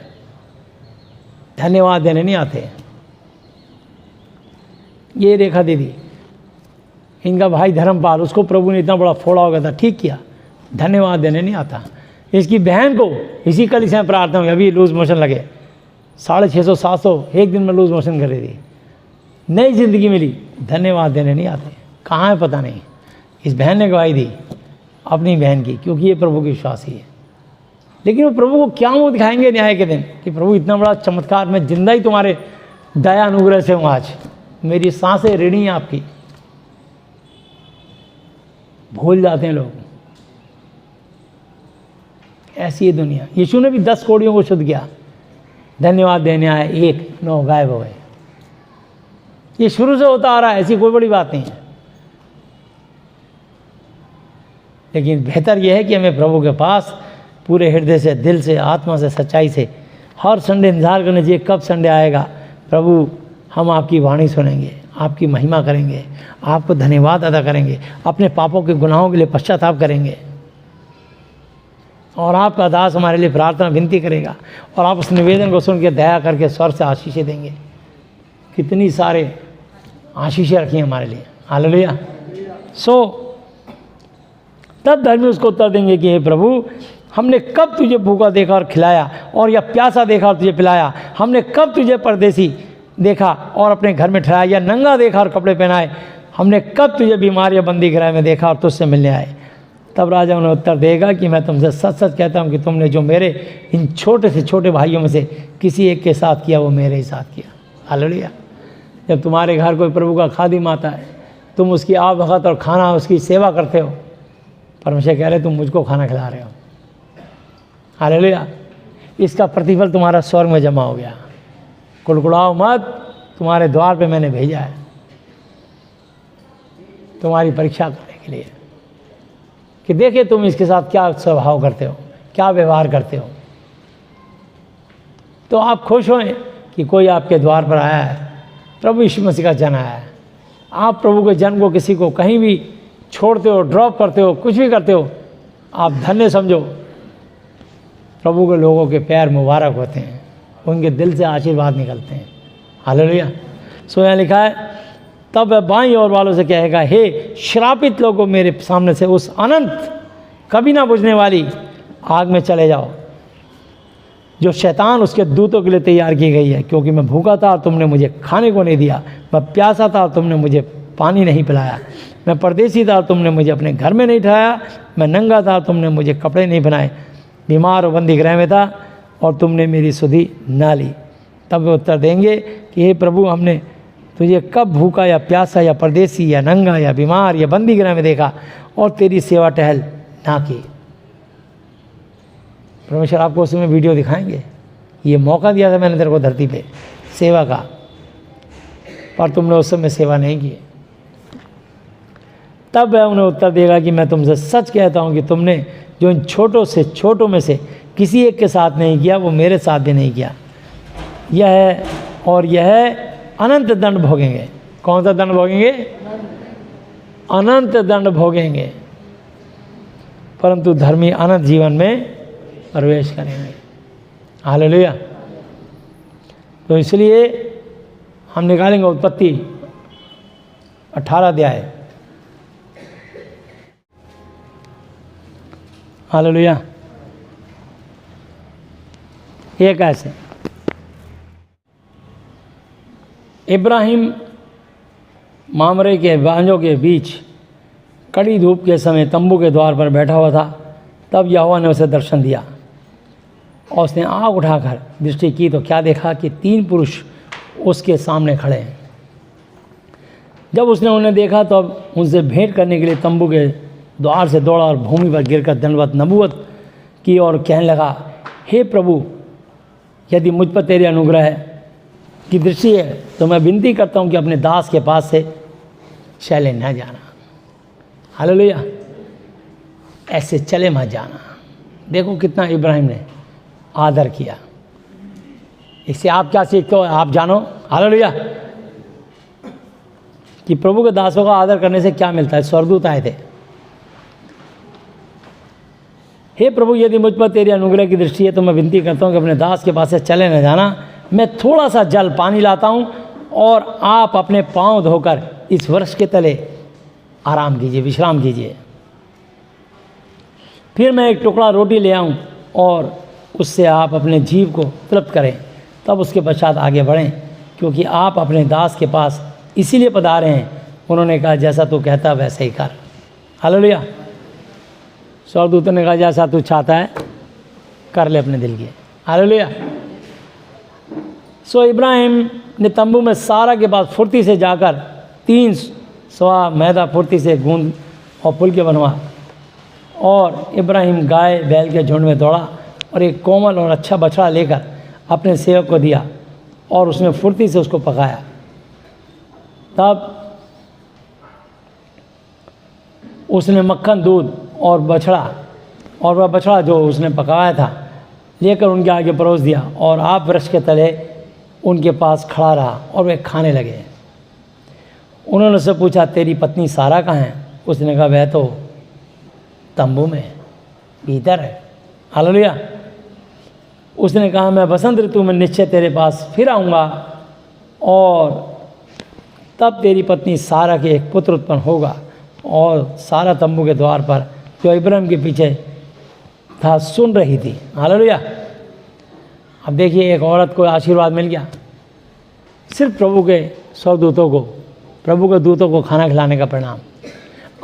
धन्यवाद देने नहीं आते। ये रेखा दीदी, इनका भाई धर्मपाल, उसको प्रभु ने इतना बड़ा फोड़ा हो गया था, ठीक किया, धन्यवाद देने नहीं आता। इसकी बहन को इसी कलीसिया में प्रार्थना हुई, अभी लूज मोशन लगे, 650-700 एक दिन में लूज मोशन कर रही थी, नई जिंदगी मिली, धन्यवाद देने नहीं आते। कहाँ है पता नहीं। इस बहन ने गवाही दी अपनी बहन की, क्योंकि ये प्रभु की विश्वासी है। लेकिन वो प्रभु को क्या मुँह दिखाएंगे न्याय के दिन कि प्रभु इतना बड़ा चमत्कार, मैं जिंदा ही तुम्हारे दया अनुग्रह से हूँ, आज मेरी सांसें ऋणी हैं आपकी। भूल जाते हैं लोग, ऐसी है दुनिया। यीशु ने भी 10 कोड़ियों को शुद्ध किया, धन्यवाद देने आए, 1-9 गायब हो गए। ये शुरू से होता आ रहा है, ऐसी कोई बड़ी बात नहीं है। लेकिन बेहतर यह है कि हमें प्रभु के पास पूरे हृदय से, दिल से, आत्मा से, सच्चाई से हर संडे इंतजार करना चाहिए, कब संडे आएगा। प्रभु हम आपकी वाणी सुनेंगे, आपकी महिमा करेंगे, आपको धन्यवाद अदा करेंगे, अपने पापों के गुनाहों के लिए पश्चाताप करेंगे, और आपका दास हमारे लिए प्रार्थना विनती करेगा, और आप उस निवेदन को सुन के दया करके स्वर से आशीषें देंगे। कितनी सारे आशीषें रखी हैं हमारे लिए। हालेलुया। तब धर्मी उसको उत्तर देंगे कि हे प्रभु, हमने कब तुझे भूखा देखा और खिलाया, और या प्यासा देखा और तुझे पिलाया? हमने कब तुझे परदेसी देखा और अपने घर में ठहराया, या नंगा देखा और कपड़े पहनाए? हमने कब तुझे बीमार या बंदी गृह में देखा और तुझसे मिलने आए? तब राजा उन्हें उत्तर देगा कि मैं तुमसे सच सच कहता हूँ कि तुमने जो मेरे इन छोटे से छोटे भाइयों में से किसी एक के साथ किया, वो मेरे ही साथ किया। हालेलुया। जब तुम्हारे घर कोई प्रभु का खादिम आता है, तुम उसकी आव भगत और खाना उसकी सेवा करते हो, परमेश्वर कह रहे तुम मुझको खाना खिला रहे हो। हालेलुया। इसका प्रतिफल तुम्हारा स्वर्ग में जमा हो गया। कुड़कुड़ाओ मत, तुम्हारे द्वार पे मैंने भेजा है तुम्हारी परीक्षा करने के लिए, कि देखे तुम इसके साथ क्या स्वभाव करते हो, क्या व्यवहार करते हो। तो आप खुश हों कि कोई आपके द्वार पर आया है, प्रभु यीशु मसीह का जन आया है। आप प्रभु के जन को किसी को कहीं भी छोड़ते हो, ड्रॉप करते हो, कुछ भी करते हो, आप धन्य समझो। प्रभु के लोगों के पैर मुबारक होते हैं, उनके दिल से आशीर्वाद निकलते हैं। हालेलुया। सो यहाँ लिखा है, तब वह बाईं ओर वालों से कहेगा, हे श्रापित लोगों, मेरे सामने से उस अनंत कभी ना बुझने वाली आग में चले जाओ, जो शैतान उसके दूतों के लिए तैयार की गई है। क्योंकि मैं भूखा था और तुमने मुझे खाने को नहीं दिया, मैं प्यासा था और तुमने मुझे पानी नहीं पिलाया, मैं परदेसी था और तुमने मुझे अपने घर में नहीं ठहराया, मैं नंगा था और तुमने मुझे कपड़े नहीं पहनाए, बीमार और बंदी गृह में था और तुमने मेरी सुधि ना ली। तब वे उत्तर देंगे कि हे प्रभु, हमने तुझे कब भूखा या प्यासा या परदेसी या नंगा या बीमार या बंदी गृह में देखा और तेरी सेवा टहल ना की। परमेश्वर आपको उसमें वीडियो दिखाएंगे। ये मौका दिया था मैंने तेरे को धरती पे सेवा का, पर तुमने उस समय सेवा नहीं की। तब वह उन्हें उत्तर देगा कि मैं तुमसे सच कहता हूँ कि तुमने जो इन छोटों से छोटों में से किसी एक के साथ नहीं किया, वो मेरे साथ भी नहीं किया। यह है और यह अनंत दंड भोगेंगे। कौन सा दंड भोगेंगे? अनंत दंड भोगेंगे, परंतु धर्मी अनंत जीवन में प्रवेश करेंगे। हालेलुया। तो इसलिए हम निकालेंगे उत्पत्ति 18 अध्याय। हालेलुया। एक ऐसे इब्राहिम मामरे के बांझों के बीच कड़ी धूप के समय तंबू के द्वार पर बैठा हुआ था। तब यहोवा ने उसे दर्शन दिया और उसने आँख उठाकर दृष्टि की तो क्या देखा कि 3 पुरुष उसके सामने खड़े हैं। जब उसने उन्हें देखा तो अब उनसे भेंट करने के लिए तंबू के द्वार से दौड़ा और भूमि पर गिरकर दंडवत नबूवत की और कहने लगा, हे प्रभु, यदि मुझ पर तेरी अनुग्रह की दृष्टि है तो मैं विनती करता हूँ कि अपने दास के पास से चले न जाना। हालेलुया। ऐसे चले मत जाना। देखो कितना इब्राहिम ने आदर किया। इससे आप क्या सीखते हो? आप जानो। हालेलुया। कि प्रभु के दासों का आदर करने से क्या मिलता है। स्वर्गदूत आए थे, हे प्रभु, यदि मुझ पर तेरी अनुग्रह की दृष्टि है तो मैं विनती करता हूँ कि अपने दास के पास से चले न जाना। मैं थोड़ा सा जल पानी लाता हूँ और आप अपने पाँव धोकर इस वृक्ष के तले आराम कीजिए, विश्राम कीजिए। फिर मैं एक टुकड़ा रोटी ले आऊँ और उससे आप अपने जीव को तृप्त करें, तब उसके पश्चात आगे बढ़ें, क्योंकि आप अपने दास के पास इसीलिए पधारे हैं। उन्होंने कहा, जैसा तू कहता वैसे ही कर। हालेलुया। स्वर्गदूत ने कहा, जैसा तू चाहता है कर ले अपने दिल की। हालेलुया। सो इब्राहिम ने तंबू में सारा के पास फुर्ती से जाकर 3 सवा मैदा फुर्ती से गूंद और फुलके बनवा, और इब्राहिम गाय बैल के झुंड में दौड़ा और एक कोमल और अच्छा बछड़ा लेकर अपने सेवक को दिया और उसने फुर्ती से उसको पकाया। तब उसने मक्खन, दूध और वह बछड़ा जो उसने पकाया था लेकर उनके आगे परोस दिया, और आप वृक्ष के तले उनके पास खड़ा रहा और वे खाने लगे। उन्होंने उससे पूछा, तेरी पत्नी सारा कहाँ है? उसने कहा, वह तो तंबू में भीतर है। हालेलुया। उसने कहा, मैं वसंत ऋतु में निश्चय तेरे पास फिर आऊँगा और तब तेरी पत्नी सारा के एक पुत्र उत्पन्न होगा। और सारा तंबू के द्वार पर जो इब्राहिम के पीछे था सुन रही थी। हालेलुया। अब देखिए, एक औरत को आशीर्वाद मिल गया। सिर्फ प्रभु के स्वर्गदूतों को, प्रभु के दूतों को खाना खिलाने का परिणाम,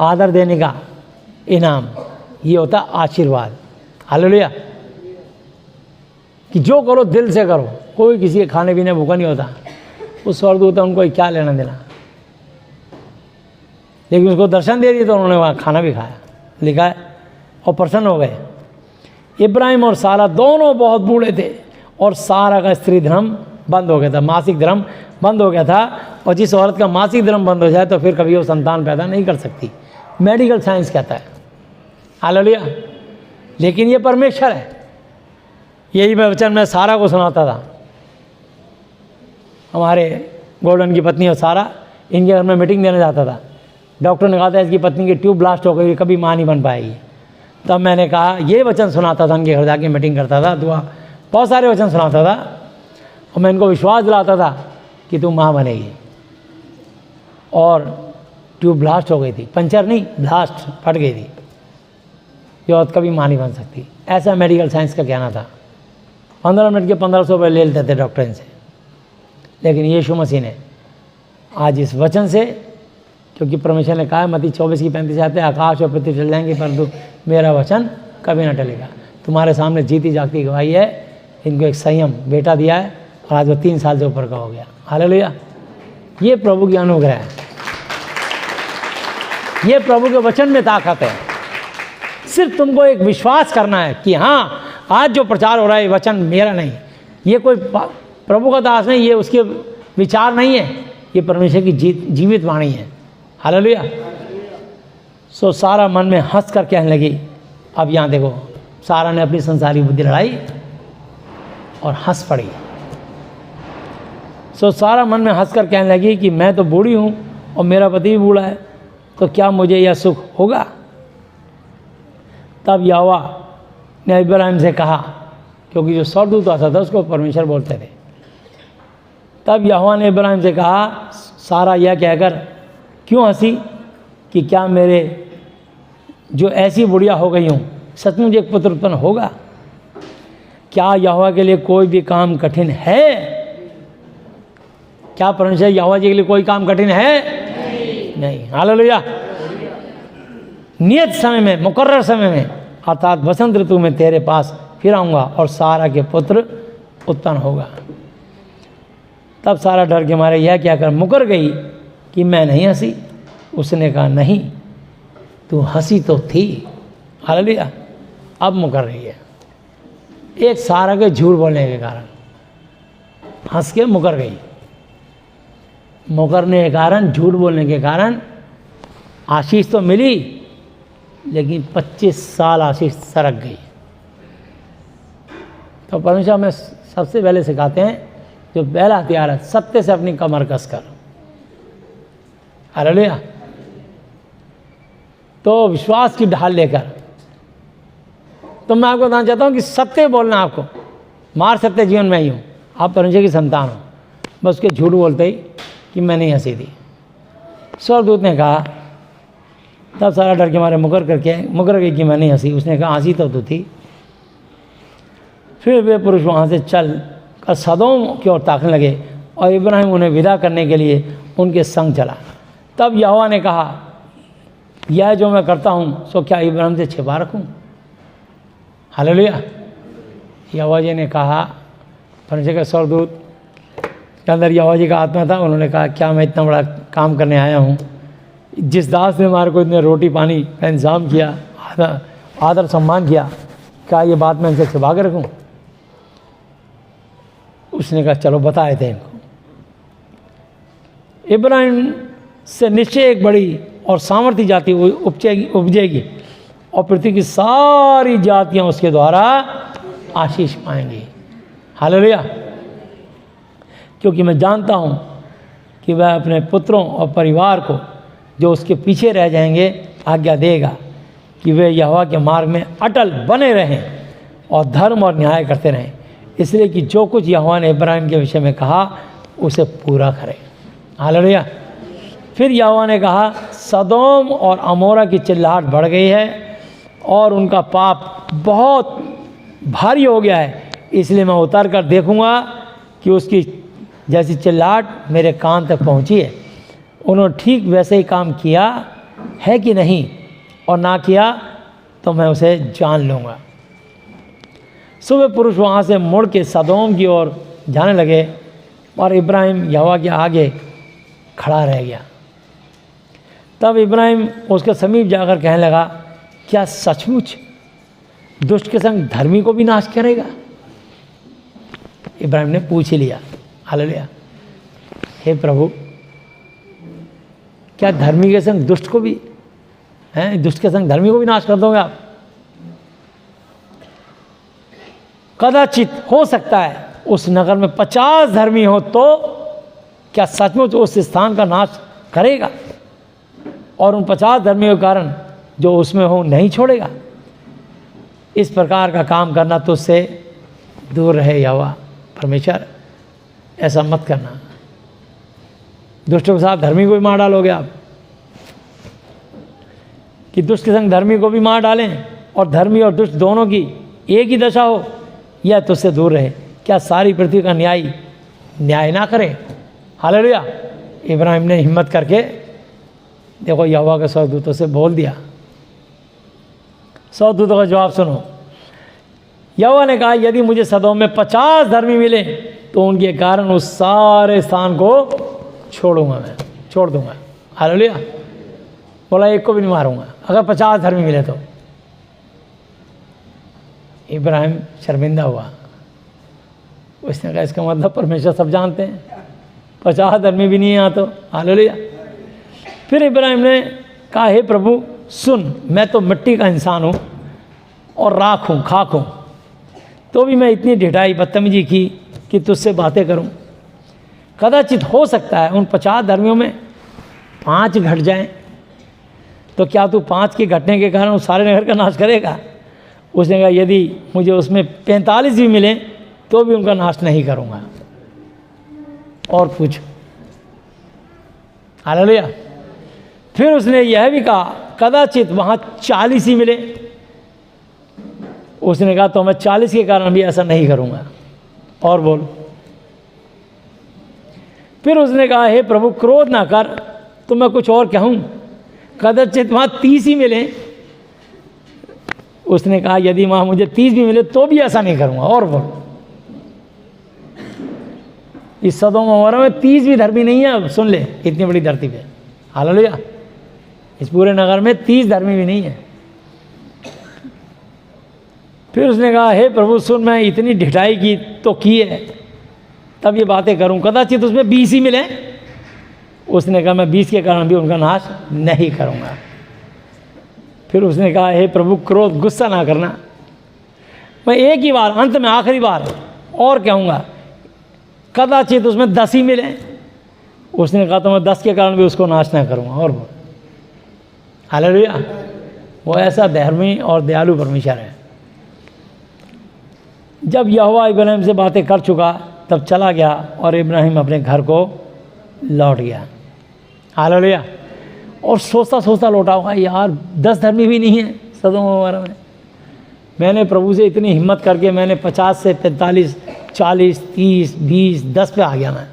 आदर देने का इनाम, ये होता आशीर्वाद। हालेलुया। कि जो करो दिल से करो, कोई किसी के खाने पीने भूखा नहीं होता। उस स्वर्गदूत उनको क्या लेना देना, लेकिन उसको दर्शन दे दिए तो उन्होंने वहाँ खाना भी खाया, लिखा है, और प्रसन्न हो गए। इब्राहिम और सारा दोनों बहुत बूढ़े थे और सारा का स्त्री धर्म बंद हो गया था, मासिक धर्म बंद हो गया था। और जिस औरत का मासिक धर्म बंद हो जाए तो फिर कभी वो संतान पैदा नहीं कर सकती, मेडिकल साइंस कहता है। हालेलुया। लेकिन ये परमेश्वर है। यही वचन मैं सारा को सुनाता था। हमारे गोल्डन की पत्नी और सारा, इनके घर में मीटिंग देने जाता था। डॉक्टर ने कहा था इसकी पत्नी की ट्यूब ब्लास्ट हो गई, कभी माँ नहीं बन पाएगी। तब मैंने कहा, ये वचन सुनाता था, उनके घर जाके मीटिंग करता था, दुआ बहुत सारे वचन सुनाता था, और मैं इनको विश्वास दिलाता था कि तू माँ बनेगी। और ट्यूब ब्लास्ट हो गई थी, पंचर नहीं, ब्लास्ट, फट गई थी। ये औरत कभी माँ नहीं बन सकती, ऐसा मेडिकल साइंस का कहना था। 15 मिनट के 1500 रुपये ले लेते थे डॉक्टर इनसे। लेकिन यीशु मसीह ने आज इस वचन से, क्योंकि परमेश्वर ने कहा है मत्ती 24:35 आते, आकाश और पृथ्वी चल जाएंगे परंतु मेरा वचन कभी ना टलेगा। तुम्हारे सामने जीती जागती गवाही है। इनको एक संयम बेटा दिया है और आज वो 3 साल से ऊपर का हो गया। हालेलुया। ये प्रभु की अनुग्रह है, ये प्रभु के वचन में ताकत है। सिर्फ तुमको एक विश्वास करना है कि हाँ, आज जो प्रचार हो रहा है वचन मेरा नहीं, ये कोई प्रभु का दास नहीं, ये उसके विचार नहीं है, ये परमेश्वर की जीवित वाणी है। हालेलुया। सो सारा मन में हंस कर कहने लगी। अब यहाँ देखो, सारा ने अपनी संसारी बुद्धि लड़ाई और हंस पड़ी। सो सारा मन में हंसकर कहने लगी कि मैं तो बूढ़ी हूँ और मेरा पति भी बूढ़ा है, तो क्या मुझे यह सुख होगा? तब यहोवा ने इब्राहिम से कहा, क्योंकि जो स्वर्गदूत आता था उसको परमेश्वर बोलते थे। तब यहोवा ने इब्राहिम से कहा, सारा यह कहकर क्यों हंसी कि क्या मेरे जो ऐसी बुढ़िया हो गई हूँ सचमुच एक पुत्र उत्पन्न होगा? क्या यहोवा के लिए कोई भी काम कठिन है? क्या परमेश्वर यहोवा जी के लिए कोई काम कठिन है? नहीं। हालेलुया। नियत समय में, मुकर्रर समय में, अर्थात वसंत ऋतु में तेरे पास फिर आऊँगा और सारा के पुत्र उत्पन्न होगा। तब सारा डर के मारे यह क्या कर मुकर गई कि मैं नहीं हंसी। उसने कहा, नहीं, तू हंसी तो थी। हालेलुया। अब मुकर रही है, एक सारा के झूठ बोलने के कारण हंस के मुकर गई। मुकरने के कारण, झूठ बोलने के कारण आशीष तो मिली, लेकिन 25 साल आशीष सरक गई। तो परमेश्वर हमें सबसे पहले सिखाते हैं, जो पहला हथियार है, सत्य से अपनी कमर कस कर। हालेलुया। तो विश्वास की ढाल लेकर, तो मैं आपको बताना चाहता हूँ कि सत्य बोलना, आपको मार सत्य जीवन में ही हूँ, आप परमेश्वर की संतान हो, बस उसके झूठ बोलते ही कि मैं नहीं हंसी थी। स्वर्गदूत ने कहा, तब सारा डर के मारे मुकर गई कि मैं नहीं हंसी। उसने कहा, हंसी तो तू थी। फिर वे पुरुष वहाँ से चल कर सदोम की ओर ताकने लगे और इब्राहिम उन्हें विदा करने के लिए उनके संग चला। तब यहोवा ने कहा, यह जो मैं करता हूँ सो क्या इब्राहिम से छिपा रखूँ? हालेलुया। यहोवा जी ने कहा, परमेश्वर के स्वर्गदूत के अंदर यहोवा जी का आत्मा था। उन्होंने कहा, क्या मैं इतना बड़ा काम करने आया हूँ, जिस दास ने हमारे को इतने रोटी पानी का इंतज़ाम किया, आदर सम्मान किया, क्या ये बात मैं इनसे छिपा कर रखूँ? उसने कहा, चलो बताए थे इनको। इब्राहिम से निश्चय एक बड़ी और सामर्थ्य जाति उपजेगी और पृथ्वी की सारी जातियां उसके द्वारा आशीष पाएंगी। हालेलुया। क्योंकि मैं जानता हूं कि वह अपने पुत्रों और परिवार को जो उसके पीछे रह जाएंगे आज्ञा देगा कि वे यहोवा के मार्ग में अटल बने रहें और धर्म और न्याय करते रहें, इसलिए कि जो कुछ यहोवा ने इब्राहिम के विषय में कहा उसे पूरा करें। हालेलुया। फिर यहोवा ने कहा, सदोम और अमोरा की चिल्लाहट बढ़ गई है और उनका पाप बहुत भारी हो गया है, इसलिए मैं उतर कर देखूंगा कि उसकी जैसी चिल्लाहट मेरे कान तक पहुंची है, उन्होंने ठीक वैसे ही काम किया है कि नहीं, और ना किया तो मैं उसे जान लूँगा। सुबह पुरुष वहाँ से मुड़ के सदोम की ओर जाने लगे और इब्राहिम यहोवा के आगे खड़ा रह गया। तब इब्राहिम उसके समीप जाकर कहने लगा, क्या सचमुच दुष्ट के संग धर्मी को भी नाश करेगा? इब्राहिम ने पूछ ही लिया। हालेलुया। हे प्रभु, क्या धर्मी के संग दुष्ट को भी, हैं, दुष्ट के संग धर्मी को भी नाश कर दोगे आप? कदाचित हो सकता है उस नगर में 50 धर्मी हो, तो क्या सचमुच उस स्थान का नाश करेगा और उन 50 धर्मियों के कारण जो उसमें हो नहीं छोड़ेगा? इस प्रकार का काम करना तो उससे दूर रहे यहोवा परमेश्वर, ऐसा मत करना। दुष्टों के साथ धर्मी को भी मार डालोगे आप, कि दुष्ट के संग धर्मी को भी मार डालें और धर्मी और दुष्ट दोनों की एक ही दशा हो, यह तुझसे दूर रहे। क्या सारी पृथ्वी का न्याय ना करे? हालेलुया। इब्राहिम ने हिम्मत करके देखो यहोवा के स्वर्गदूतों से बोल दिया। स्वर्गदूतों का जवाब सुनो। यहोवा ने कहा, यदि मुझे सदोम में 50 धर्मी मिले तो उनके कारण उस सारे स्थान को छोड़ दूंगा। हालेलुया। बोला, एक को भी नहीं मारूंगा अगर 50 धर्मी मिले तो। इब्राहिम शर्मिंदा हुआ। उसने कहा, इसका मतलब परमेश्वर सब जानते हैं, 50 धर्मी भी नहीं है यहाँ तो। हालेलुया। फिर इब्राहिम ने कहा, हे प्रभु सुन, मैं तो मिट्टी का इंसान हूँ और राख हूँ, खाक हूँ, तो भी मैं इतनी ढिठाई बदतमीजी की कि तुझसे बातें करूँ। कदाचित हो सकता है उन 50 धर्मियों में 5 घट जाएं, तो क्या तू 5 के घटने के कारण उस सारे नगर का नाश करेगा? उसने कहा यदि मुझे उसमें 45 भी मिले तो भी उनका नाश नहीं करूँगा। और पूछ, हालेलुया। फिर उसने यह भी कहा कदाचित वहाँ 40 ही मिले। उसने कहा तो मैं 40 के कारण भी ऐसा नहीं करूँगा। और बोल। फिर उसने कहा हे प्रभु क्रोध ना कर, तो मैं कुछ और कहूँ, कदाचित वहाँ 30 ही मिले। उसने कहा यदि वहाँ मुझे 30 भी मिले तो भी ऐसा नहीं करूँगा। और बोल। इस सदोम अमोरा में 30 भी धर्मी नहीं है, सुन ले, इतनी बड़ी धरती पे। हालेलुया। इस पूरे नगर में 30 धर्मी भी नहीं है। फिर उसने कहा हे प्रभु सुन, मैं इतनी ढिठाई की तो की है, तब ये बातें करूं, कदाचित उसमें 20 ही मिले। उसने कहा मैं 20 के कारण भी उनका नाश नहीं करूंगा। फिर उसने कहा हे प्रभु क्रोध गुस्सा ना करना, मैं एक ही बार अंत में आखिरी बार और कहूँगा, कदाचित उसमें 10 ही मिले। उसने कहा तो मैं 10 के कारण भी उसको नाश ना करूँगा। और वो हालेलुया। वो ऐसा धर्मी और दयालु परमेश्वर है। जब यहोवा इब्राहिम से बातें कर चुका तब चला गया और इब्राहिम अपने घर को लौट गया। हालेलुया। और सोचता सोचता लौटा होगा, यार 10 धर्मी भी नहीं है सदोम अमोरा में। मैंने प्रभु से इतनी हिम्मत करके मैंने 50 से 45, 40, 30, 20, 10 पे आ गया। मैं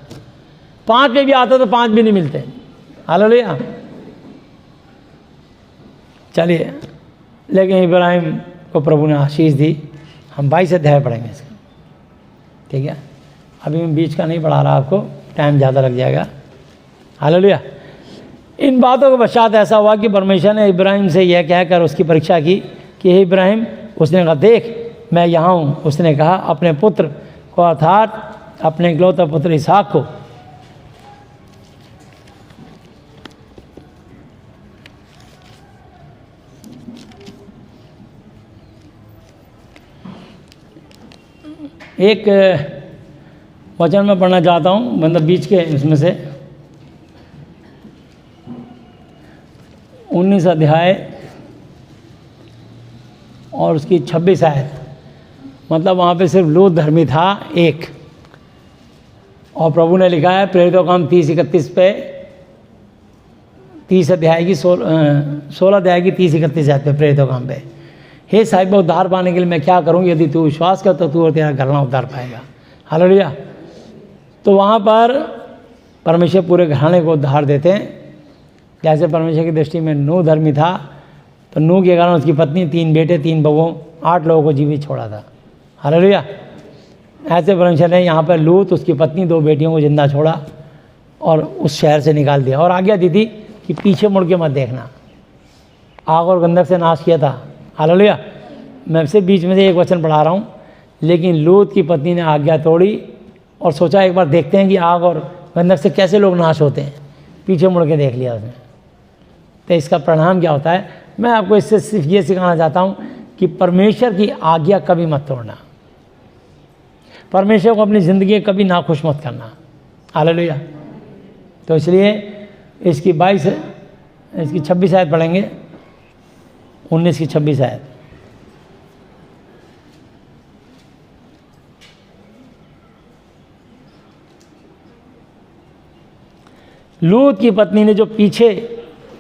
5 पे भी आता तो 5 भी नहीं मिलते। हालेलुया। चलिए, लेकिन इब्राहिम को प्रभु ने आशीष दी। हम 22 अध्याय पढ़ेंगे इसका, ठीक है। अभी मैं बीच का नहीं पढ़ा रहा आपको, टाइम ज़्यादा लग जाएगा। हालेलुया। इन बातों के पश्चात ऐसा हुआ कि परमेश्वर ने इब्राहिम से यह कहकर उसकी परीक्षा की कि हे इब्राहिम। उसने कहा देख मैं यहाँ हूँ। उसने कहा अपने पुत्र को अर्थात अपने इकलौता पुत्र इसहाक को एक वचन में पढ़ना चाहता हूँ, मतलब बीच के इसमें से 19 अध्याय और उसकी 26 आयत। मतलब वहाँ पे सिर्फ लूत धर्मी था एक, और प्रभु ने लिखा है प्रेरितों का काम 30-31 पे 30 अध्याय की 16 अध्याय की 30-31 आयत पे प्रेरितों का काम पे, हे साहिब उद्धार पाने के लिए मैं क्या करूं, यदि तू विश्वास कर तो तू और तेरा घराना उद्धार पाएगा। हालेलुया। तो वहाँ पर परमेश्वर पूरे घराने को उद्धार देते हैं। जैसे परमेश्वर की दृष्टि में नूह धर्मी था, तो नूह के कारण उसकी पत्नी, 3 बेटे, 3 बहुओं, 8 लोगों को जीवित छोड़ा था। हालेलुया। ऐसे परमेश्वर ने यहाँ पर लूत, उसकी पत्नी, 2 बेटियों को जिंदा छोड़ा और उस शहर से निकाल दिया, और आज्ञा दी थी कि पीछे मुड़ के मत देखना। आग और गंधक से नाश किया था। हालेलुया। मैं सिर्फ बीच में से एक वचन पढ़ा रहा हूँ। लेकिन लूत की पत्नी ने आज्ञा तोड़ी और सोचा एक बार देखते हैं कि आग और गंधक से कैसे लोग नाश होते हैं। पीछे मुड़ के देख लिया उसने। तो इसका परिणाम क्या होता है? मैं आपको इससे सिर्फ ये सिखाना चाहता हूँ कि परमेश्वर की आज्ञा कभी मत तोड़ना, परमेश्वर को अपनी ज़िंदगी कभी नाखुश मत करना। हालेलुया। तो इसलिए इसकी 26 आयत पढ़ेंगे, 19 की 26 आयत। लूत की पत्नी ने जो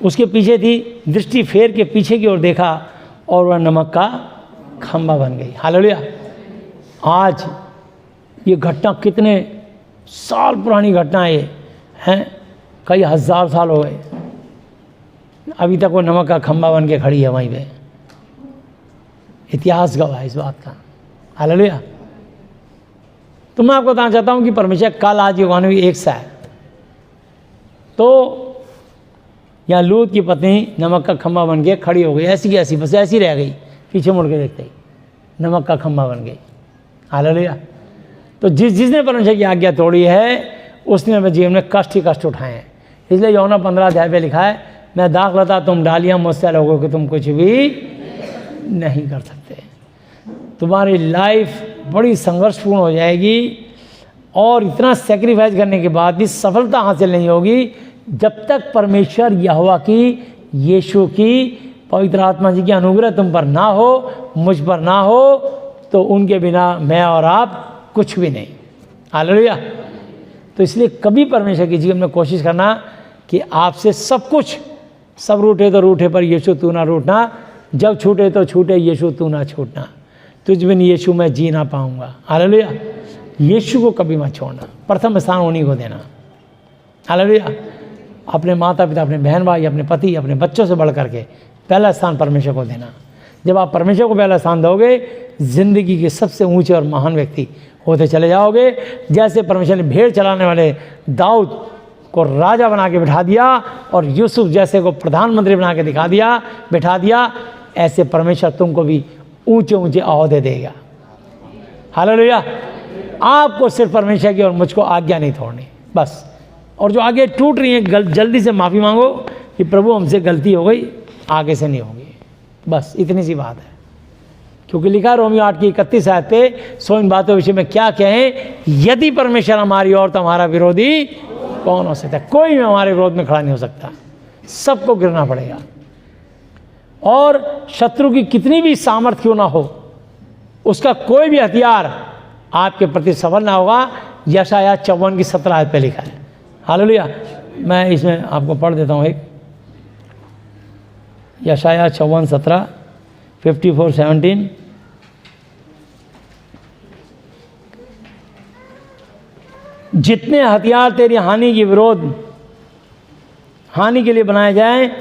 उसके पीछे थी, दृष्टि फेर के पीछे की ओर देखा और वह नमक का खंभा बन गई। हालेलुया। आज ये घटना कितने साल पुरानी घटना है, कई हज़ार साल हो गए, अभी तक वो नमक का खंभा बन के खड़ी है वहीं पे। इतिहास गवाह है इस बात का। हालेलुया। तो मैं आपको बताना चाहता हूँ कि परमेश्वर कल आज युगान भी एक सा है। तो यहाँ लूत की पत्नी नमक का खंभा बन के खड़ी हो गई, ऐसी की ऐसी, बस ऐसी रह गई, पीछे मुड़ के देखते ही नमक का खंभा बन गई। हालेलुया। तो जिसने परमेश्वर की आज्ञा तोड़ी है उसने अपने जीवन में कष्ट ही कष्ट उठाए हैं। इसलिए यूहन्ना 15 अध्याय पे लिखा है, मैं दाखलता तुम डालियाँ, मुझसे लोगों कि तुम कुछ भी नहीं कर सकते। तुम्हारी लाइफ बड़ी संघर्षपूर्ण हो जाएगी और इतना सेक्रीफाइस करने के बाद भी सफलता हासिल नहीं होगी जब तक परमेश्वर यहोवा की, यीशु की, पवित्र आत्मा जी की अनुग्रह तुम पर ना हो, मुझ पर ना हो, तो उनके बिना मैं और आप कुछ भी नहीं। हालेलुया। तो इसलिए कभी परमेश्वर के जीवन में कोशिश करना कि आपसे सब कुछ, सब रूठे तो रूठे पर यीशु तू ना रूठना, जब छूटे तो छूटे यीशु तू ना छूटना, तुझ बिन यीशु मैं जी ना पाऊंगा। हालेलुया। यीशु को कभी मत छोड़ना, प्रथम स्थान उन्हीं को देना। हालेलुया। अपने माता पिता, अपने बहन भाई, अपने पति, अपने बच्चों से बढ़ करके पहला स्थान परमेश्वर को देना। जब आप परमेश्वर को पहला स्थान दोगे, जिंदगी के सबसे ऊंचे और महान व्यक्ति होते चले जाओगे। जैसे परमेश्वर ने भेड़ चलाने वाले दाऊद को राजा बना के बिठा दिया और यूसुफ जैसे को प्रधानमंत्री बना के दिखा दिया, बिठा दिया, ऐसे परमेश्वर तुमको भी ऊंचे ऊंचे ओहदे देगा। हालेलुया। आपको सिर्फ परमेश्वर की और मुझको आज्ञा नहीं छोड़नी बस। और जो आगे टूट रही है, जल्दी से माफ़ी मांगो कि प्रभु हमसे गलती हो गई, आगे से नहीं होगी, बस इतनी सी बात है। क्योंकि लिखा रोमियो 8:31 आयत पे, सो इन बातों के विषय में क्या कहें, यदि परमेश्वर हमारी और तो हमारा विरोधी कौन हो सकता है। कोई भी हमारे विरोध में खड़ा नहीं हो सकता, सबको गिरना पड़ेगा। और शत्रु की कितनी भी सामर्थ्य क्यों ना हो, उसका कोई भी हथियार आपके प्रति सफल ना होगा। यशायाह 54:17 आयत पे लिखा है। हालेलुया। मैं इसमें आपको पढ़ देता हूँ एक, यशायाह 54:17, 54:17। जितने हथियार तेरी हानि के विरोध, हानि के लिए बनाए जाएं,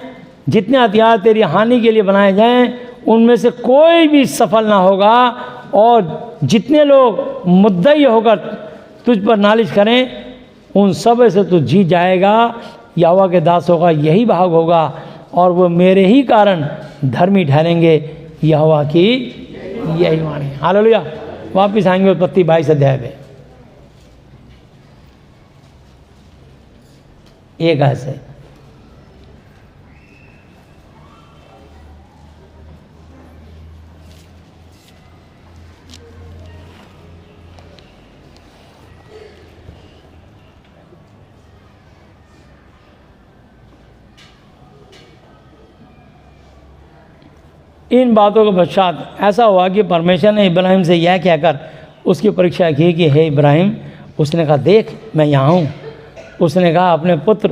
जितने हथियार तेरी हानि के लिए बनाए जाएं, उनमें से कोई भी सफल ना होगा। और जितने लोग मुद्दई होकर तुझ पर नालिश करें, उन सब से तू जीत जाएगा। यहोवा के दासों का यही भाग होगा और वो मेरे ही कारण धर्मी ठहरेंगे, यहोवा की यही वाणी। हालेलुया। वापिस आएंगे उत्पत्ति 22 अध्याय पे, एक ऐसे इन बातों के पश्चात ऐसा हुआ कि परमेश्वर ने इब्राहिम से यह कहकर उसकी परीक्षा की कि हे इब्राहिम। उसने कहा, देख मैं यहाँ हूँ। उसने कहा, अपने पुत्र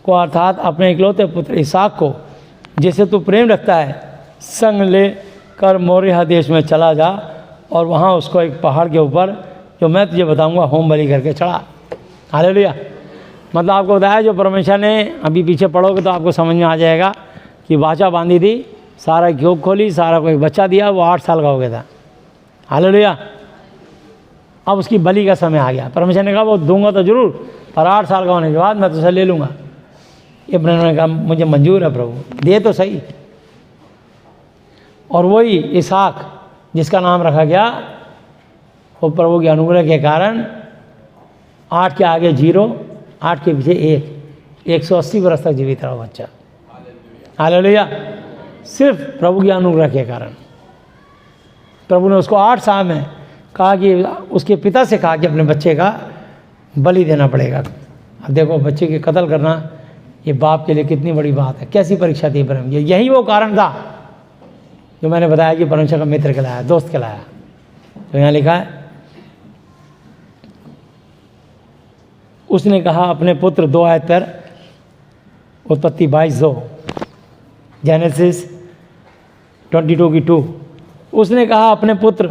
को अर्थात अपने इकलौते पुत्र इसहाक को, जिसे तू प्रेम रखता है, संग ले कर मोरिया देश में चला जा और वहाँ उसको एक पहाड़ के ऊपर, जो मैं तुझे बताऊँगा, होम बलि करके चढ़ा। हालेलुया। मतलब आपको बताया, जो परमेश्वर ने, अभी पीछे पढ़ोगे तो आपको समझ में आ जाएगा कि वाचा बांधी थी, सारा घोग खोली, सारा को एक बच्चा दिया, वो 8 साल का हो गया था। हालेलुया। अब उसकी बलि का समय आ गया। परमेश्वर ने कहा, वो दूंगा तो जरूर, पर 8 साल का होने के बाद मैं तुझसे ले लूँगा। इब्राहिम ने कहा, मुझे मंजूर है प्रभु, दे तो सही। और वही इसहाक जिसका नाम रखा गया, वो प्रभु के अनुग्रह के कारण 8 के आगे 0, 8 के पीछे 1, 180 वर्ष तक जीवित रहा बच्चा। हालेलुया। सिर्फ प्रभु के अनुग्रह के कारण। प्रभु ने उसको 8 साल में कहा कि उसके पिता से कहा कि अपने बच्चे का बलि देना पड़ेगा। अब देखो, बच्चे के कत्ल करना ये बाप के लिए कितनी बड़ी बात है। कैसी परीक्षा थी इब्राहिम। यही वो कारण था जो मैंने बताया कि परमेश्वर का मित्र कहलाया, दोस्त कहलाया। तो यहाँ लिखा है, उसने कहा अपने पुत्र, 2 आयत पर, उत्पत्ति 22:2, जेनेसिस 22:2। उसने कहा अपने पुत्र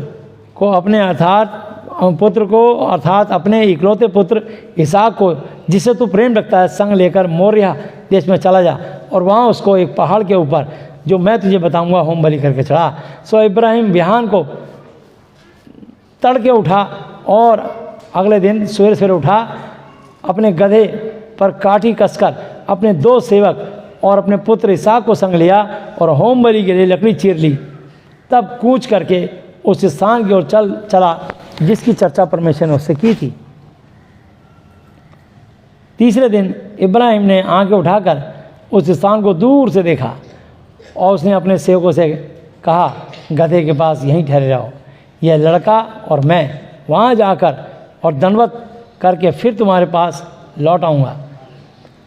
को, अर्थात अपने इकलौते पुत्र इसहाक को, जिसे तू प्रेम रखता है, संग लेकर मोरिया देश में चला जा और वहाँ उसको एक पहाड़ के ऊपर, जो मैं तुझे बताऊंगा, होम बलि करके चढ़ा। सो इब्राहिम बिहान को तड़के उठा और अगले दिन सवेरे सवेरे उठा, अपने गधे पर काठी कसकर अपने 2 सेवक और अपने पुत्र इसहाक को संग लिया और होम बलि के लिए लकड़ी चीर ली। तब कूच करके उस स्थान की ओर चला जिसकी चर्चा परमेश्वर ने उससे की थी। तीसरे दिन इब्राहिम ने आंखें उठाकर उस स्थान को दूर से देखा और उसने अपने सेवकों से कहा, गधे के पास यहीं ठहरे रहो, यह लड़का और मैं वहाँ जाकर और दंडवत करके फिर तुम्हारे पास लौट आऊँगा।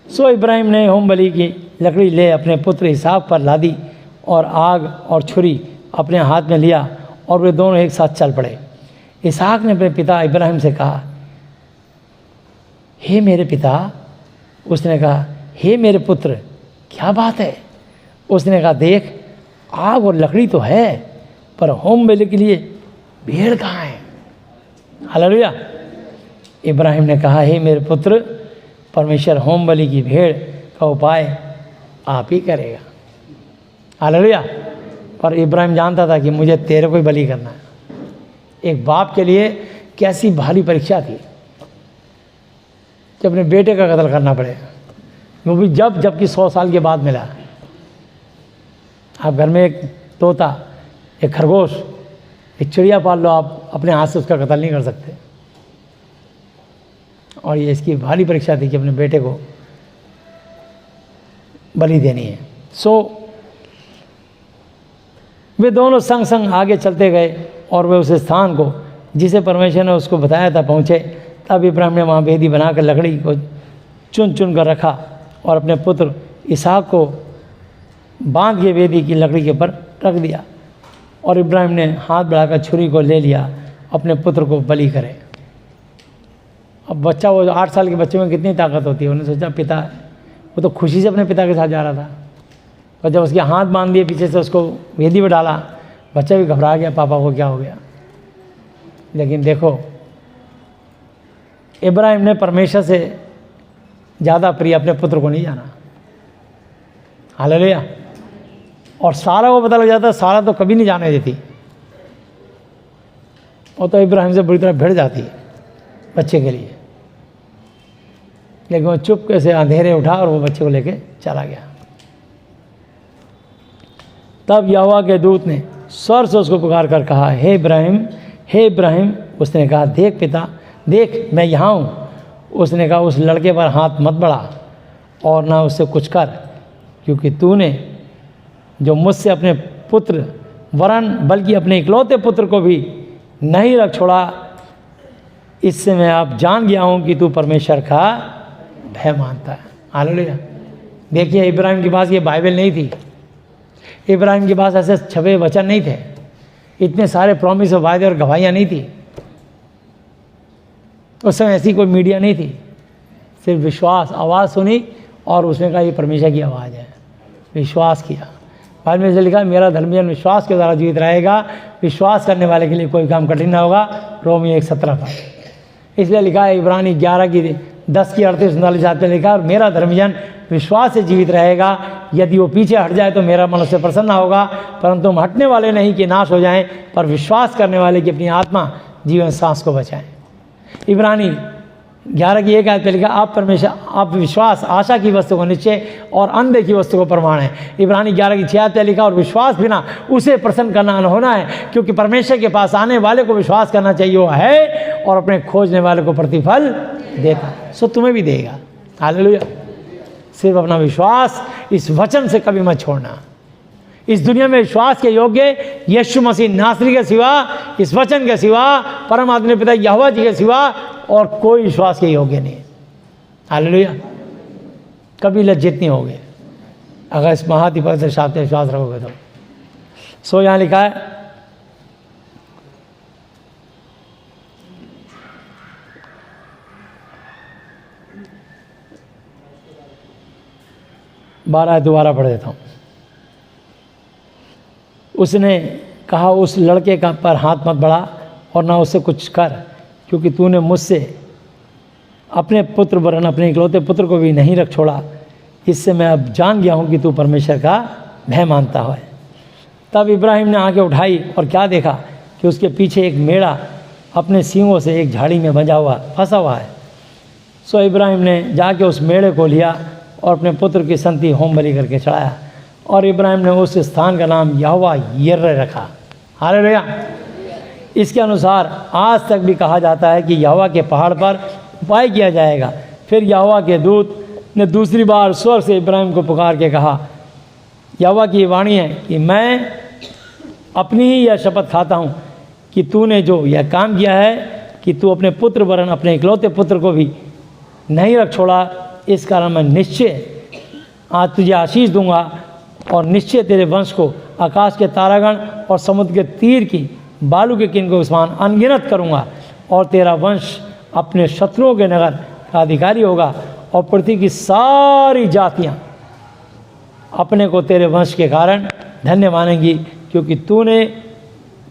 सो इब्राहिम ने होम बलि की लकड़ी ले अपने पुत्र इसहाक पर लादी और आग और छुरी अपने हाथ में लिया और वे दोनों एक साथ चल पड़े। इसहाक ने अपने पिता इब्राहिम से कहा, हे मेरे पिता। उसने कहा, हे मेरे पुत्र, क्या बात है? उसने कहा, देख, आग और लकड़ी तो है, पर होम बलि के लिए भेड़ कहाँ है? हालेलुया। इब्राहिम ने कहा, हे मेरे पुत्र, परमेश्वर होम बलि की भेड़ का उपाय आप ही करेगा। हालेलुया। पर इब्राहिम जानता था कि मुझे तेरे को ही बलि करना है। एक बाप के लिए कैसी भारी परीक्षा थी कि अपने बेटे का कत्ल करना पड़ेगा, वो भी जबकि 100 साल के बाद मिला। आप घर में एक तोता, एक खरगोश, एक चिड़िया पाल लो, आप अपने हाथ से उसका कत्ल नहीं कर सकते। और ये इसकी भारी परीक्षा थी कि अपने बेटे को बलि देनी है। सो वे दोनों संग संग आगे चलते गए और वे उस स्थान को जिसे परमेश्वर ने उसको बताया था पहुँचे। तब इब्राहिम ने वहाँ वेदी बनाकर लकड़ी को चुन चुन कर रखा और अपने पुत्र इसहाक को बांध के वेदी की लकड़ी के ऊपर रख दिया। और इब्राहिम ने हाथ बढ़ाकर छुरी को ले लिया, अपने पुत्र को बलि करे। अब बच्चा, वो 8 साल के बच्चे में कितनी ताकत होती है। उन्होंने सोचा पिता, वो तो खुशी से अपने पिता के साथ जा रहा था, और जब उसके हाथ बांध दिए पीछे से, उसको वेदी पर डाला, बच्चा भी घबरा गया, पापा को क्या हो गया। लेकिन देखो, इब्राहिम ने परमेश्वर से ज़्यादा प्रिय अपने पुत्र को नहीं जाना। हालेलुया। और सारा को पता लग जाता, सारा तो कभी नहीं जाने देती, वो तो इब्राहिम से बुरी तरह भिड़ जाती है बच्चे के लिए। लेकिन वो चुपके से अंधेरे उठा और वो बच्चे को लेके चला गया। तब यहोवा के दूत ने स्वर से उसको पुकार कर कहा, हे इब्राहिम, हे इब्राहिम। उसने कहा, देख पिता, देख मैं यहाँ हूँ। उसने कहा, उस लड़के पर हाथ मत बढ़ा और ना उससे कुछ कर, क्योंकि तूने जो मुझसे अपने पुत्र वरन बल्कि अपने इकलौते पुत्र को भी नहीं रख छोड़ा, इससे मैं अब जान गया हूँ कि तू परमेश्वर का भय मानता है। हालेलुया। देखिए, इब्राहिम के पास ये बाइबल नहीं थी, इब्राहिम के पास ऐसे छपे वचन नहीं थे, इतने सारे प्रॉमिस और वायदे और गवाहियाँ नहीं थी, उस समय ऐसी कोई मीडिया नहीं थी। सिर्फ विश्वास, आवाज़ सुनी और उसने कहा ये परमेश्वर की आवाज़ है, विश्वास किया। बाद में से लिखा, मेरा धर्मजन विश्वास के द्वारा जीवित रहेगा, विश्वास करने वाले के लिए कोई काम कठिन ना होगा। रोमी 1:17 पर इसलिए लिखा है, इब्रानी 11 की 10 की 38-39 में लिखा, और मेरा धर्मजन विश्वास से जीवित रहेगा, यदि वो पीछे हट जाए तो मेरा मन उससे प्रसन्न ना होगा, परंतु हम हटने वाले नहीं कि नाश हो जाएं, पर विश्वास करने वाले की अपनी आत्मा जीवन सांस को बचाएं। इब्रानी 11 की 1 आयत पे लिखा, आप परमेश्वर, आप विश्वास आशा की वस्तु को निश्चय और अनदेखी वस्तु को प्रमाण है। इब्रानी 11 की 6 आयत पे लिखा, और विश्वास बिना उसे प्रसन्न करना होना है, क्योंकि परमेश्वर के पास आने वाले को विश्वास करना चाहिए, वो है और अपने खोजने वाले को प्रतिफल देता है। सो तुम्हें भी देगा। हालेलुया। सिर्फ अपना विश्वास इस वचन से कभी मत छोड़ना। इस दुनिया में विश्वास के योग्य यीशु मसीह नासरी के सिवा, इस वचन के सिवा, परम आदमी पिता यहोवा जी के सिवा और कोई विश्वास के योग्य नहीं। हालेलुया। कभी लज्जित नहीं होगे अगर इस महाधिपति शास्त्र पे विश्वास रखोगे तो। सो यहाँ लिखा है, दोबारा पढ़ देता हूँ। उसने कहा, उस लड़के का पर हाथ मत बढ़ा और ना उससे कुछ कर, क्योंकि तूने मुझसे अपने पुत्र वरन अपने इकलौते पुत्र को भी नहीं रख छोड़ा, इससे मैं अब जान गया हूँ कि तू परमेश्वर का भय मानता है। तब इब्राहिम ने आंखें उठाई और क्या देखा कि उसके पीछे एक मेढ़ा अपने सींगों से एक झाड़ी में फंसा हुआ है। सो इब्राहिम ने जाके उस मेढ़े को लिया और अपने पुत्र की संति होम बलि करके चढ़ाया, और इब्राहिम ने उस स्थान का नाम यहोवा यिर्रे रखा। हालेलुया। इसके अनुसार आज तक भी कहा जाता है कि यहोवा के पहाड़ पर उपाय किया जाएगा। फिर यहोवा के दूत ने दूसरी बार स्वर से इब्राहिम को पुकार के कहा, यहोवा की वाणी है कि मैं अपनी ही यह शपथ खाता हूँ कि तूने जो यह काम किया है कि तू अपने पुत्र वरन अपने इकलौते पुत्र को भी नहीं रख छोड़ा, इस कारण मैं निश्चय आज तुझे आशीष दूंगा और निश्चय तेरे वंश को आकाश के तारागण और समुद्र के तीर की बालू के किन को समान अनगिनत करूंगा, और तेरा वंश अपने शत्रुओं के नगर का अधिकारी होगा, और पृथ्वी की सारी जातियां अपने को तेरे वंश के कारण धन्य मानेंगी, क्योंकि तूने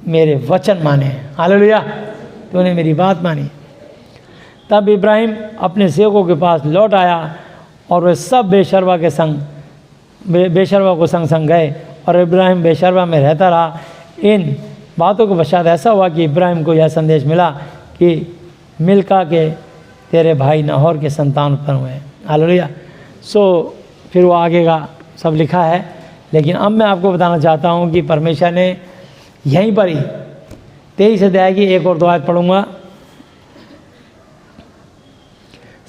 मेरे वचन माने हैं। हालेलुया, तूने मेरी बात मानी। तब इब्राहिम अपने सेवकों के पास लौट आया और वे सब बेशर्वा के संग बेशर्वा को संग संग गए, और इब्राहिम बेशर्वा में रहता रहा। इन बातों के पश्चात ऐसा हुआ कि इब्राहिम को यह संदेश मिला कि मिल्का के तेरे भाई नाहोर के संतान उत्पन्न हुए। हालेलुया। फिर वो आगे का सब लिखा है, लेकिन अब मैं आपको बताना चाहता हूँ कि परमेश्वर ने यहीं पर ही 23 अध्याय की एक और 2 आयत पढ़ूंगा।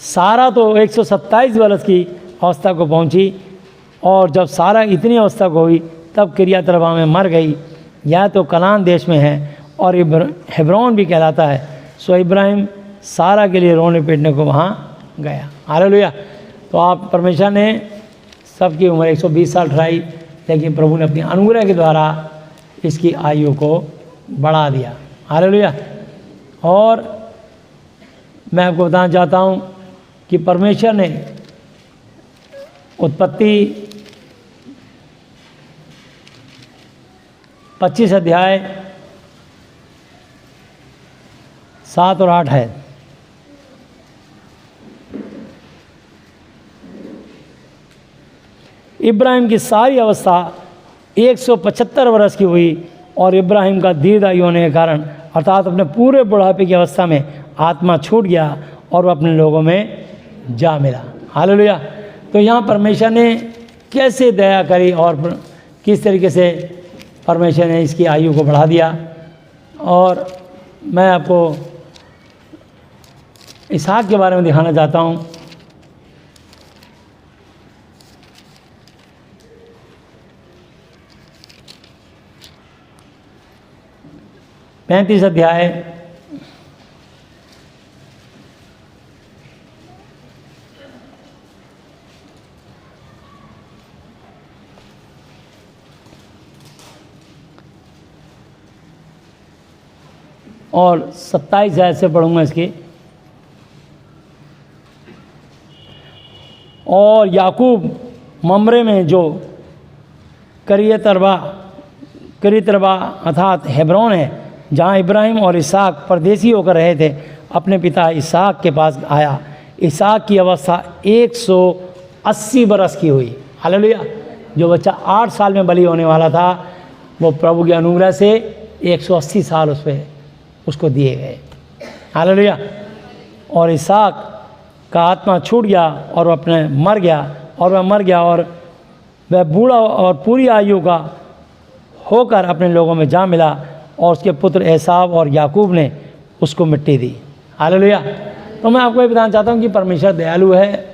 सारा तो 127 वर्ष की अवस्था को पहुंची, और जब सारा इतनी अवस्था को हुई तब किरियतअर्बा में मर गई। यह तो कनान देश में है और हेब्रोन भी कहलाता है। सो इब्राहिम सारा के लिए रोने पीटने को वहाँ गया। हालेलुया। तो आप परमेश्वर ने सबकी उम्र 120 साल ठहराई, लेकिन प्रभु ने अपनी अनुग्रह के द्वारा इसकी आयु को बढ़ा दिया। हालेलुया। और मैं आपको बताना चाहता हूँ कि परमेश्वर ने उत्पत्ति 25 अध्याय 7 और 8 है। इब्राहिम की सारी अवस्था 175 वर्ष की हुई, और इब्राहिम का दीर्घ आयु होने के कारण अर्थात अपने पूरे बुढ़ापे की अवस्था में आत्मा छूट गया और वह अपने लोगों में जा मिला। हालेलुया। तो यहाँ परमेश्वर ने कैसे दया करी और किस तरीके से परमेश्वर ने इसकी आयु को बढ़ा दिया। और मैं आपको इसहाक के बारे में दिखाना चाहता हूँ। पैंतीस अध्याय 27 आयत से पढ़ूंगा इसकी। और याकूब ममरे में जो किरियतअर्बा अर्थात हेब्रोन है, जहाँ इब्राहिम और इसहाक परदेसी होकर रहे थे, अपने पिता इसहाक के पास आया। इसहाक की अवस्था 180 बरस की हुई। हालेलुया। जो बच्चा 8 साल में बलि होने वाला था, वो प्रभु की अनुग्रह से 180 साल उसको दिए गए। हालेलुया। और इसहाक का आत्मा छूट गया और वह मर गया और वह बूढ़ा और पूरी आयु का होकर अपने लोगों में जा मिला, और उसके पुत्र एसाव और याकूब ने उसको मिट्टी दी। हालेलुया। तो मैं आपको ये बताना चाहता हूँ कि परमेश्वर दयालु है।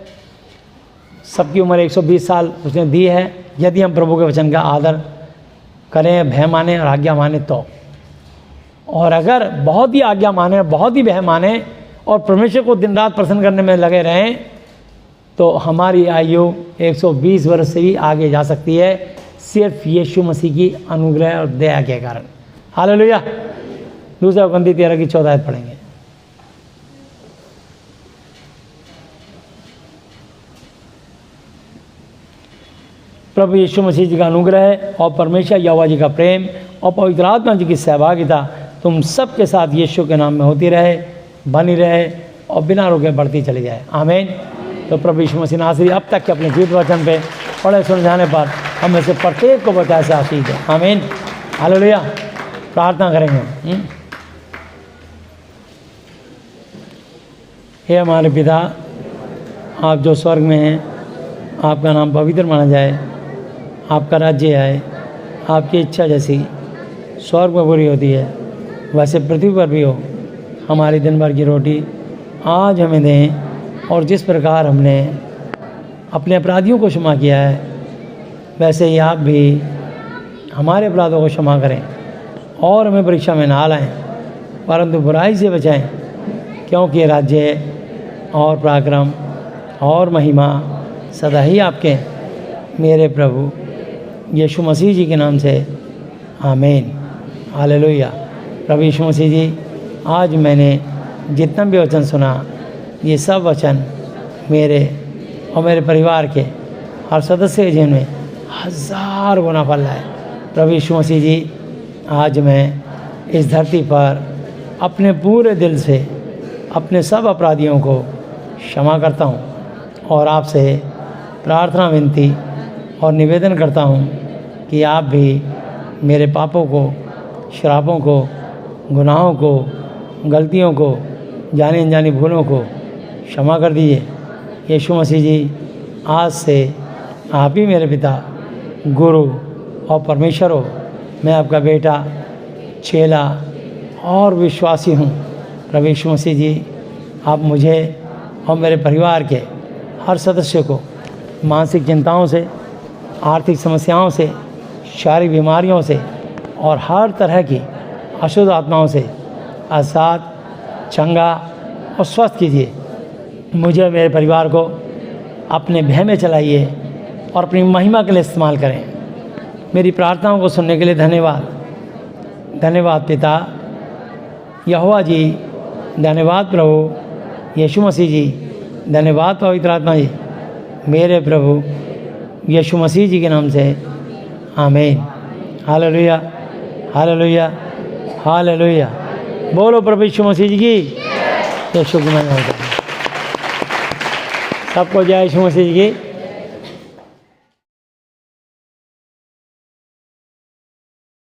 सबकी उम्र 120 साल उसने दी है, यदि हम प्रभु के वचन का आदर करें, भय माने और आज्ञा माने तो। और अगर बहुत ही आज्ञा माने, बहुत ही भय माने और परमेश्वर को दिन रात प्रसन्न करने में लगे रहें, तो हमारी आयु 120 वर्ष से भी आगे जा सकती है, सिर्फ यीशु मसीह की अनुग्रह और दया के कारण। हालेलुया। दूसरा कोरिन्थी 13 की 14 आयत पढ़ेंगे। प्रभु यीशु मसीह जी का अनुग्रह और परमेश्वर यहोवा जी का प्रेम और पवित्र आत्मा जी की सहभागिता तुम सबके साथ यीशु के नाम में होती रहे, बनी रहे और बिना रुके बढ़ती चली जाए। आमीन। तो प्रभु यीशु मसीह नासरी अब तक के अपने जीवित वचन पे पढ़े सुन जाने पर हम में से प्रत्येक को बचाए से आशीष है। आमीन। हालेलुया। प्रार्थना करेंगे। हे हमारे पिता, आप जो स्वर्ग में हैं, आपका नाम पवित्र माना जाए, आपका राज्य आए, आपकी इच्छा जैसी स्वर्ग में पूरी होती है वैसे पृथ्वी पर भी हो। हमारी दिन भर की रोटी आज हमें दें, और जिस प्रकार हमने अपने अपराधियों को क्षमा किया है, वैसे ही आप भी हमारे अपराधों को क्षमा करें, और हमें परीक्षा में ना लाएं, परंतु बुराई से बचाएं, क्योंकि राज्य और पराक्रम और महिमा सदा ही आपके हैं, मेरे प्रभु यीशु मसीह जी के नाम से आमीन। हालेलुया। प्रभु यीशु मसीह जी, आज मैंने जितना भी वचन सुना, ये सब वचन मेरे और मेरे परिवार के हर सदस्य के जीवन में 1000 गुना फल है। प्रभु यीशु मसीह जी, आज मैं इस धरती पर अपने पूरे दिल से अपने सब अपराधियों को क्षमा करता हूँ और आपसे प्रार्थना विनती और निवेदन करता हूँ कि आप भी मेरे पापों को, श्रापों को, गुनाहों को, गलतियों को, जानी अनजानी भूलों को क्षमा कर दीजिए। यीशु मसीह जी, आज से आप ही मेरे पिता, गुरु और परमेश्वर हो। मैं आपका बेटा, चेला और विश्वासी हूँ। प्रभु यीशु मसीह जी, आप मुझे और मेरे परिवार के हर सदस्य को मानसिक चिंताओं से, आर्थिक समस्याओं से, शारीरिक बीमारियों से और हर तरह की अशुद्ध आत्माओं से आज़ाद, चंगा और स्वस्थ कीजिए। मुझे और मेरे परिवार को अपने भय में चलाइए और अपनी महिमा के लिए इस्तेमाल करें। मेरी प्रार्थनाओं को सुनने के लिए धन्यवाद। धन्यवाद पिता यहोवा जी, धन्यवाद प्रभु यीशु मसीह जी, धन्यवाद पवित्र आत्मा जी, मेरे प्रभु यीशु मसीह जी के नाम से आमीन। Hallelujah, hallelujah, hallelujah. बोलो प्रभु यीशु मसीह जी की यीशु की महिमा करें। सबको जय यीशु मसीह जी की।